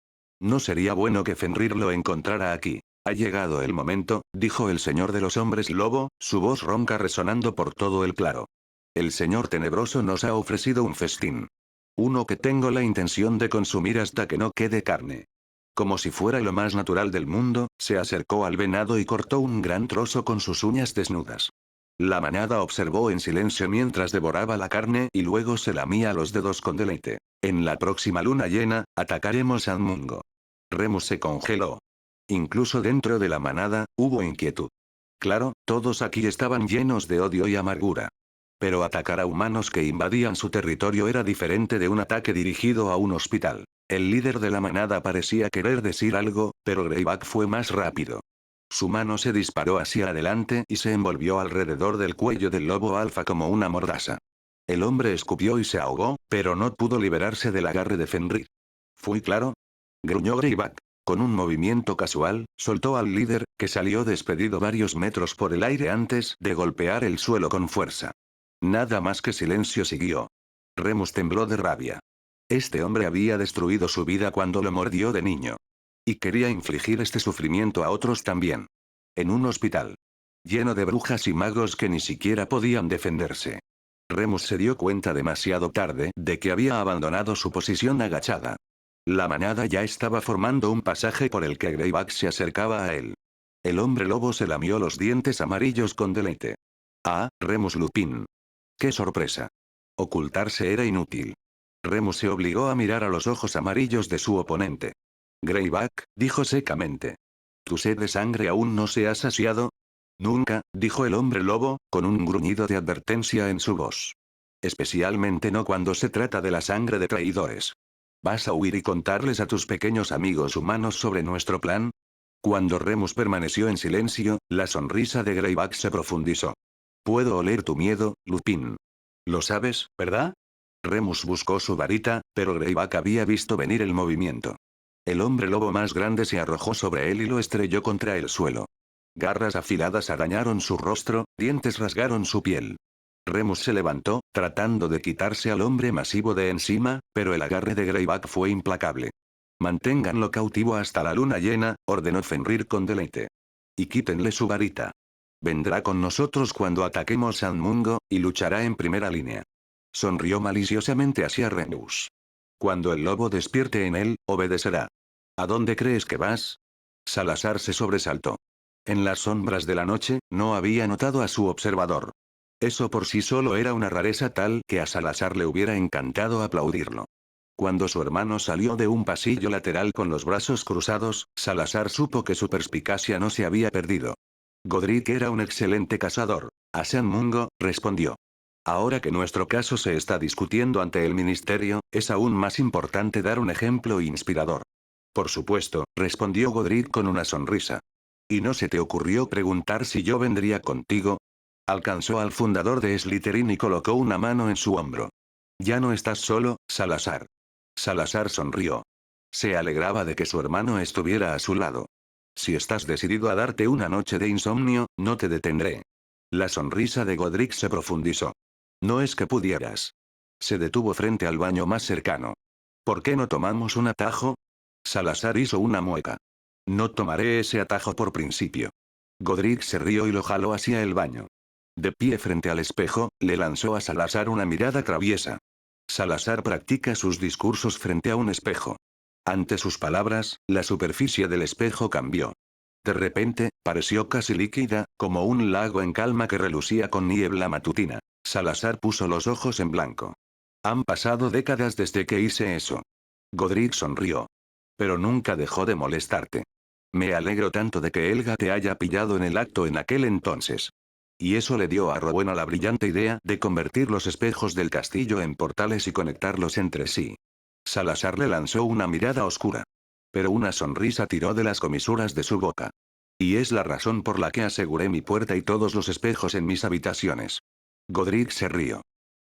No sería bueno que Fenrir lo encontrara aquí. Ha llegado el momento, dijo el señor de los hombres lobo, su voz ronca resonando por todo el claro. El señor tenebroso nos ha ofrecido un festín. Uno que tengo la intención de consumir hasta que no quede carne. Como si fuera lo más natural del mundo, se acercó al venado y cortó un gran trozo con sus uñas desnudas. La manada observó en silencio mientras devoraba la carne y luego se lamía los dedos con deleite. En la próxima luna llena, atacaremos a Mungo. Remus se congeló. Incluso dentro de la manada, hubo inquietud. Claro, todos aquí estaban llenos de odio y amargura. Pero atacar a humanos que invadían su territorio era diferente de un ataque dirigido a un hospital. El líder de la manada parecía querer decir algo, pero Greyback fue más rápido. Su mano se disparó hacia adelante y se envolvió alrededor del cuello del lobo alfa como una mordaza. El hombre escupió y se ahogó, pero no pudo liberarse del agarre de Fenrir. ¿Fui claro? Gruñó Greyback. Con un movimiento casual, soltó al líder, que salió despedido varios metros por el aire antes de golpear el suelo con fuerza. Nada más que silencio siguió. Remus tembló de rabia. Este hombre había destruido su vida cuando lo mordió de niño. Y quería infligir este sufrimiento a otros también. En un hospital. Lleno de brujas y magos que ni siquiera podían defenderse. Remus se dio cuenta demasiado tarde de que había abandonado su posición agachada. La manada ya estaba formando un pasaje por el que Greyback se acercaba a él. El hombre lobo se lamió los dientes amarillos con deleite. Ah, Remus Lupin. ¡Qué sorpresa! Ocultarse era inútil. Remus se obligó a mirar a los ojos amarillos de su oponente. Greyback, dijo secamente. ¿Tu sed de sangre aún no se ha saciado? Nunca, dijo el hombre lobo, con un gruñido de advertencia en su voz. Especialmente no cuando se trata de la sangre de traidores. ¿Vas a huir y contarles a tus pequeños amigos humanos sobre nuestro plan? Cuando Remus permaneció en silencio, la sonrisa de Greyback se profundizó. Puedo oler tu miedo, Lupin. Lo sabes, ¿verdad? Remus buscó su varita, pero Greyback había visto venir el movimiento. El hombre lobo más grande se arrojó sobre él y lo estrelló contra el suelo. Garras afiladas arañaron su rostro, dientes rasgaron su piel. Remus se levantó, tratando de quitarse al hombre masivo de encima, pero el agarre de Greyback fue implacable. Manténganlo cautivo hasta la luna llena, ordenó Fenrir con deleite. Y quítenle su varita. Vendrá con nosotros cuando ataquemos a Mungo, y luchará en primera línea. Sonrió maliciosamente hacia Remus. Cuando el lobo despierte en él, obedecerá. ¿A dónde crees que vas? Salazar se sobresaltó. En las sombras de la noche, no había notado a su observador. Eso por sí solo era una rareza tal que a Salazar le hubiera encantado aplaudirlo. Cuando su hermano salió de un pasillo lateral con los brazos cruzados, Salazar supo que su perspicacia no se había perdido. Godric era un excelente cazador. A San Mungo, respondió. Ahora que nuestro caso se está discutiendo ante el ministerio, es aún más importante dar un ejemplo inspirador. Por supuesto, respondió Godric con una sonrisa. ¿Y no se te ocurrió preguntar si yo vendría contigo? Alcanzó al fundador de Slytherin y colocó una mano en su hombro. Ya no estás solo, Salazar. Salazar sonrió. Se alegraba de que su hermano estuviera a su lado. Si estás decidido a darte una noche de insomnio, no te detendré. La sonrisa de Godric se profundizó. No es que pudieras. Se detuvo frente al baño más cercano. ¿Por qué no tomamos un atajo? Salazar hizo una mueca. No tomaré ese atajo por principio. Godric se rió y lo jaló hacia el baño. De pie frente al espejo, le lanzó a Salazar una mirada traviesa. Salazar practica sus discursos frente a un espejo. Ante sus palabras, la superficie del espejo cambió. De repente, pareció casi líquida, como un lago en calma que relucía con niebla matutina. Salazar puso los ojos en blanco. Han pasado décadas desde que hice eso. Godric sonrió. Pero nunca dejó de molestarte. Me alegro tanto de que Helga te haya pillado en el acto en aquel entonces. Y eso le dio a Rowena la brillante idea de convertir los espejos del castillo en portales y conectarlos entre sí. Salazar le lanzó una mirada oscura. Pero una sonrisa tiró de las comisuras de su boca. Y es la razón por la que aseguré mi puerta y todos los espejos en mis habitaciones. Godric se rió.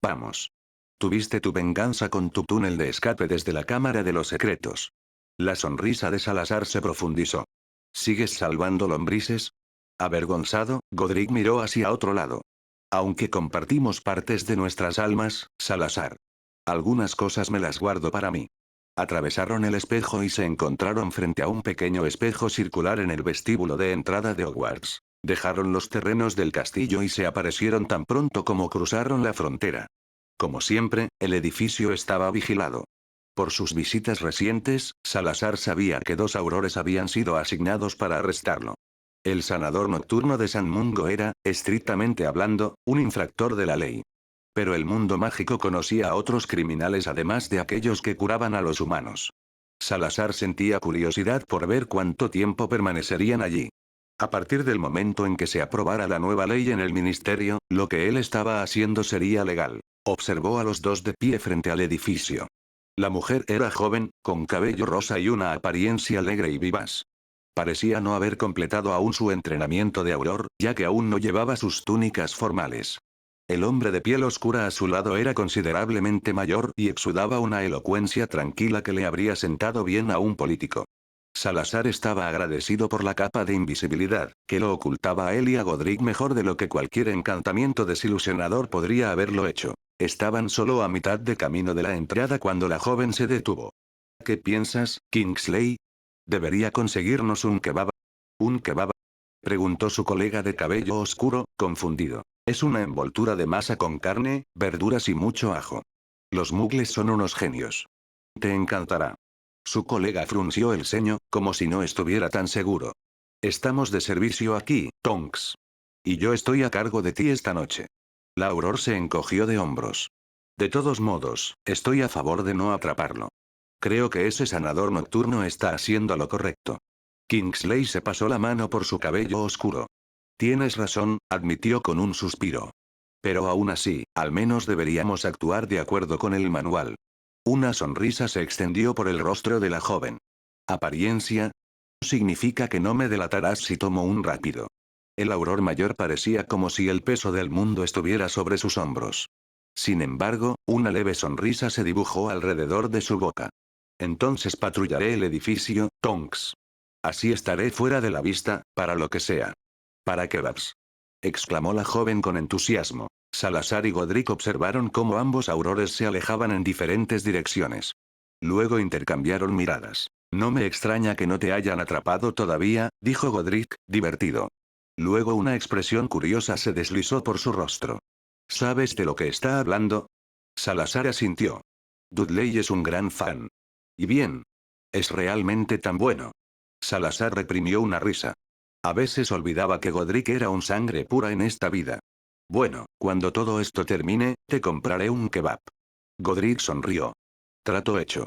Vamos. Tuviste tu venganza con tu túnel de escape desde la Cámara de los Secretos. La sonrisa de Salazar se profundizó. ¿Sigues salvando lombrices? Avergonzado, Godric miró hacia otro lado. Aunque compartimos partes de nuestras almas, Salazar. Algunas cosas me las guardo para mí. Atravesaron el espejo y se encontraron frente a un pequeño espejo circular en el vestíbulo de entrada de Hogwarts. Dejaron los terrenos del castillo y se aparecieron tan pronto como cruzaron la frontera. Como siempre, el edificio estaba vigilado. Por sus visitas recientes, Salazar sabía que 2 aurores habían sido asignados para arrestarlo. El sanador nocturno de San Mungo era, estrictamente hablando, un infractor de la ley. Pero el mundo mágico conocía a otros criminales además de aquellos que curaban a los humanos. Salazar sentía curiosidad por ver cuánto tiempo permanecerían allí. A partir del momento en que se aprobara la nueva ley en el ministerio, lo que él estaba haciendo sería legal. Observó a los dos de pie frente al edificio. La mujer era joven, con cabello rosa y una apariencia alegre y vivaz. Parecía no haber completado aún su entrenamiento de auror, ya que aún no llevaba sus túnicas formales. El hombre de piel oscura a su lado era considerablemente mayor y exudaba una elocuencia tranquila que le habría sentado bien a un político. Salazar estaba agradecido por la capa de invisibilidad, que lo ocultaba a él y a Godric mejor de lo que cualquier encantamiento desilusionador podría haberlo hecho. Estaban solo a mitad de camino de la entrada cuando la joven se detuvo. ¿Qué piensas, Kingsley? ¿Debería conseguirnos un kebab? ¿Un kebab? Preguntó su colega de cabello oscuro, confundido. Es una envoltura de masa con carne, verduras y mucho ajo. Los mugles son unos genios. Te encantará. Su colega frunció el ceño, como si no estuviera tan seguro. Estamos de servicio aquí, Tonks. Y yo estoy a cargo de ti esta noche. La Auror se encogió de hombros. De todos modos, estoy a favor de no atraparlo. Creo que ese sanador nocturno está haciendo lo correcto. Kingsley se pasó la mano por su cabello oscuro. Tienes razón, admitió con un suspiro. Pero aún así, al menos deberíamos actuar de acuerdo con el manual. Una sonrisa se extendió por el rostro de la joven. ¿Apariencia? Significa que no me delatarás si tomo un rápido. El auror mayor parecía como si el peso del mundo estuviera sobre sus hombros. Sin embargo, una leve sonrisa se dibujó alrededor de su boca. Entonces patrullaré el edificio, Tonks. Así estaré fuera de la vista, para lo que sea. ¿Para kebabs? Exclamó la joven con entusiasmo. Salazar y Godric observaron cómo ambos aurores se alejaban en diferentes direcciones. Luego intercambiaron miradas. No me extraña que no te hayan atrapado todavía, dijo Godric, divertido. Luego una expresión curiosa se deslizó por su rostro. ¿Sabes de lo que está hablando? Salazar asintió. Dudley es un gran fan. Y bien. Es realmente tan bueno. Salazar reprimió una risa. A veces olvidaba que Godric era un sangre pura en esta vida. Bueno, cuando todo esto termine, te compraré un kebab. Godric sonrió. Trato hecho.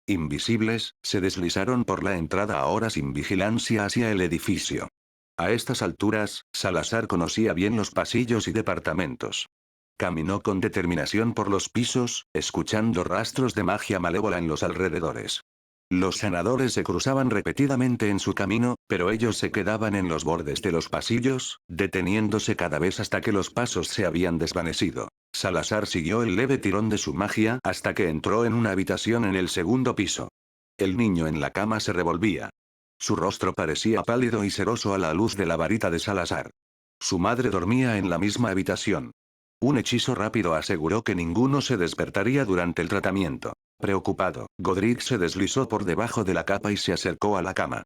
Invisibles, se deslizaron por la entrada ahora sin vigilancia hacia el edificio. A estas alturas, Salazar conocía bien los pasillos y departamentos. Caminó con determinación por los pisos, escuchando rastros de magia malévola en los alrededores. Los sanadores se cruzaban repetidamente en su camino, pero ellos se quedaban en los bordes de los pasillos, deteniéndose cada vez hasta que los pasos se habían desvanecido. Salazar siguió el leve tirón de su magia hasta que entró en una habitación en el segundo piso. El niño en la cama se revolvía. Su rostro parecía pálido y ceroso a la luz de la varita de Salazar. Su madre dormía en la misma habitación. Un hechizo rápido aseguró que ninguno se despertaría durante el tratamiento. Preocupado, Godric se deslizó por debajo de la capa y se acercó a la cama.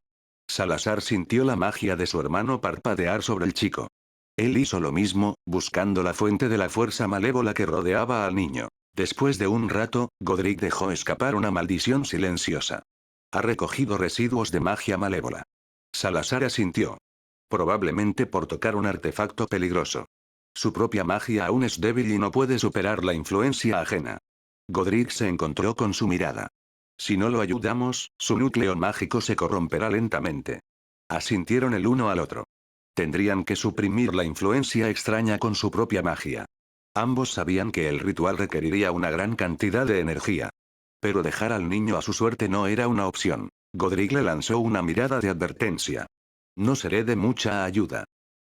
Salazar sintió la magia de su hermano parpadear sobre el chico. Él hizo lo mismo, buscando la fuente de la fuerza malévola que rodeaba al niño. Después de un rato, Godric dejó escapar una maldición silenciosa. Ha recogido residuos de magia malévola. Salazar asintió. Probablemente por tocar un artefacto peligroso. Su propia magia aún es débil y no puede superar la influencia ajena. Godric se encontró con su mirada. Si no lo ayudamos, su núcleo mágico se corromperá lentamente. Asintieron el uno al otro. Tendrían que suprimir la influencia extraña con su propia magia. Ambos sabían que el ritual requeriría una gran cantidad de energía. Pero dejar al niño a su suerte no era una opción. Godric le lanzó una mirada de advertencia. No seré de mucha ayuda.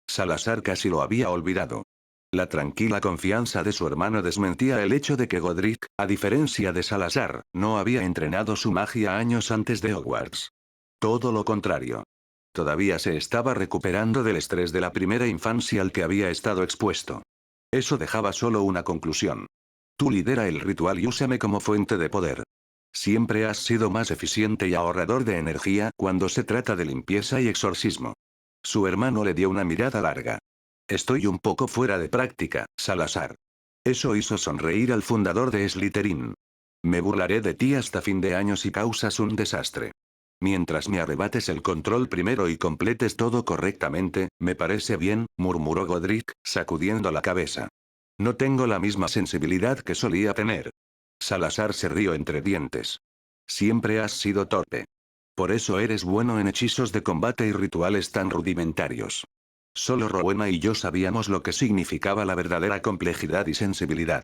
Salazar casi lo había olvidado. La tranquila confianza de su hermano desmentía el hecho de que Godric, a diferencia de Salazar, no había entrenado su magia años antes de Hogwarts. Todo lo contrario. Todavía se estaba recuperando del estrés de la primera infancia al que había estado expuesto. Eso dejaba solo una conclusión. Tú lidera el ritual y úsame como fuente de poder. Siempre has sido más eficiente y ahorrador de energía cuando se trata de limpieza y exorcismo. Su hermano le dio una mirada larga. Estoy un poco fuera de práctica, Salazar. Eso hizo sonreír al fundador de Slytherin. Me burlaré de ti hasta fin de año si causas un desastre. Mientras me arrebates el control primero y completes todo correctamente, me parece bien, murmuró Godric, sacudiendo la cabeza. No tengo la misma sensibilidad que solía tener. Salazar se rió entre dientes. Siempre has sido torpe. Por eso eres bueno en hechizos de combate y rituales tan rudimentarios. Solo Rowena y yo sabíamos lo que significaba la verdadera complejidad y sensibilidad.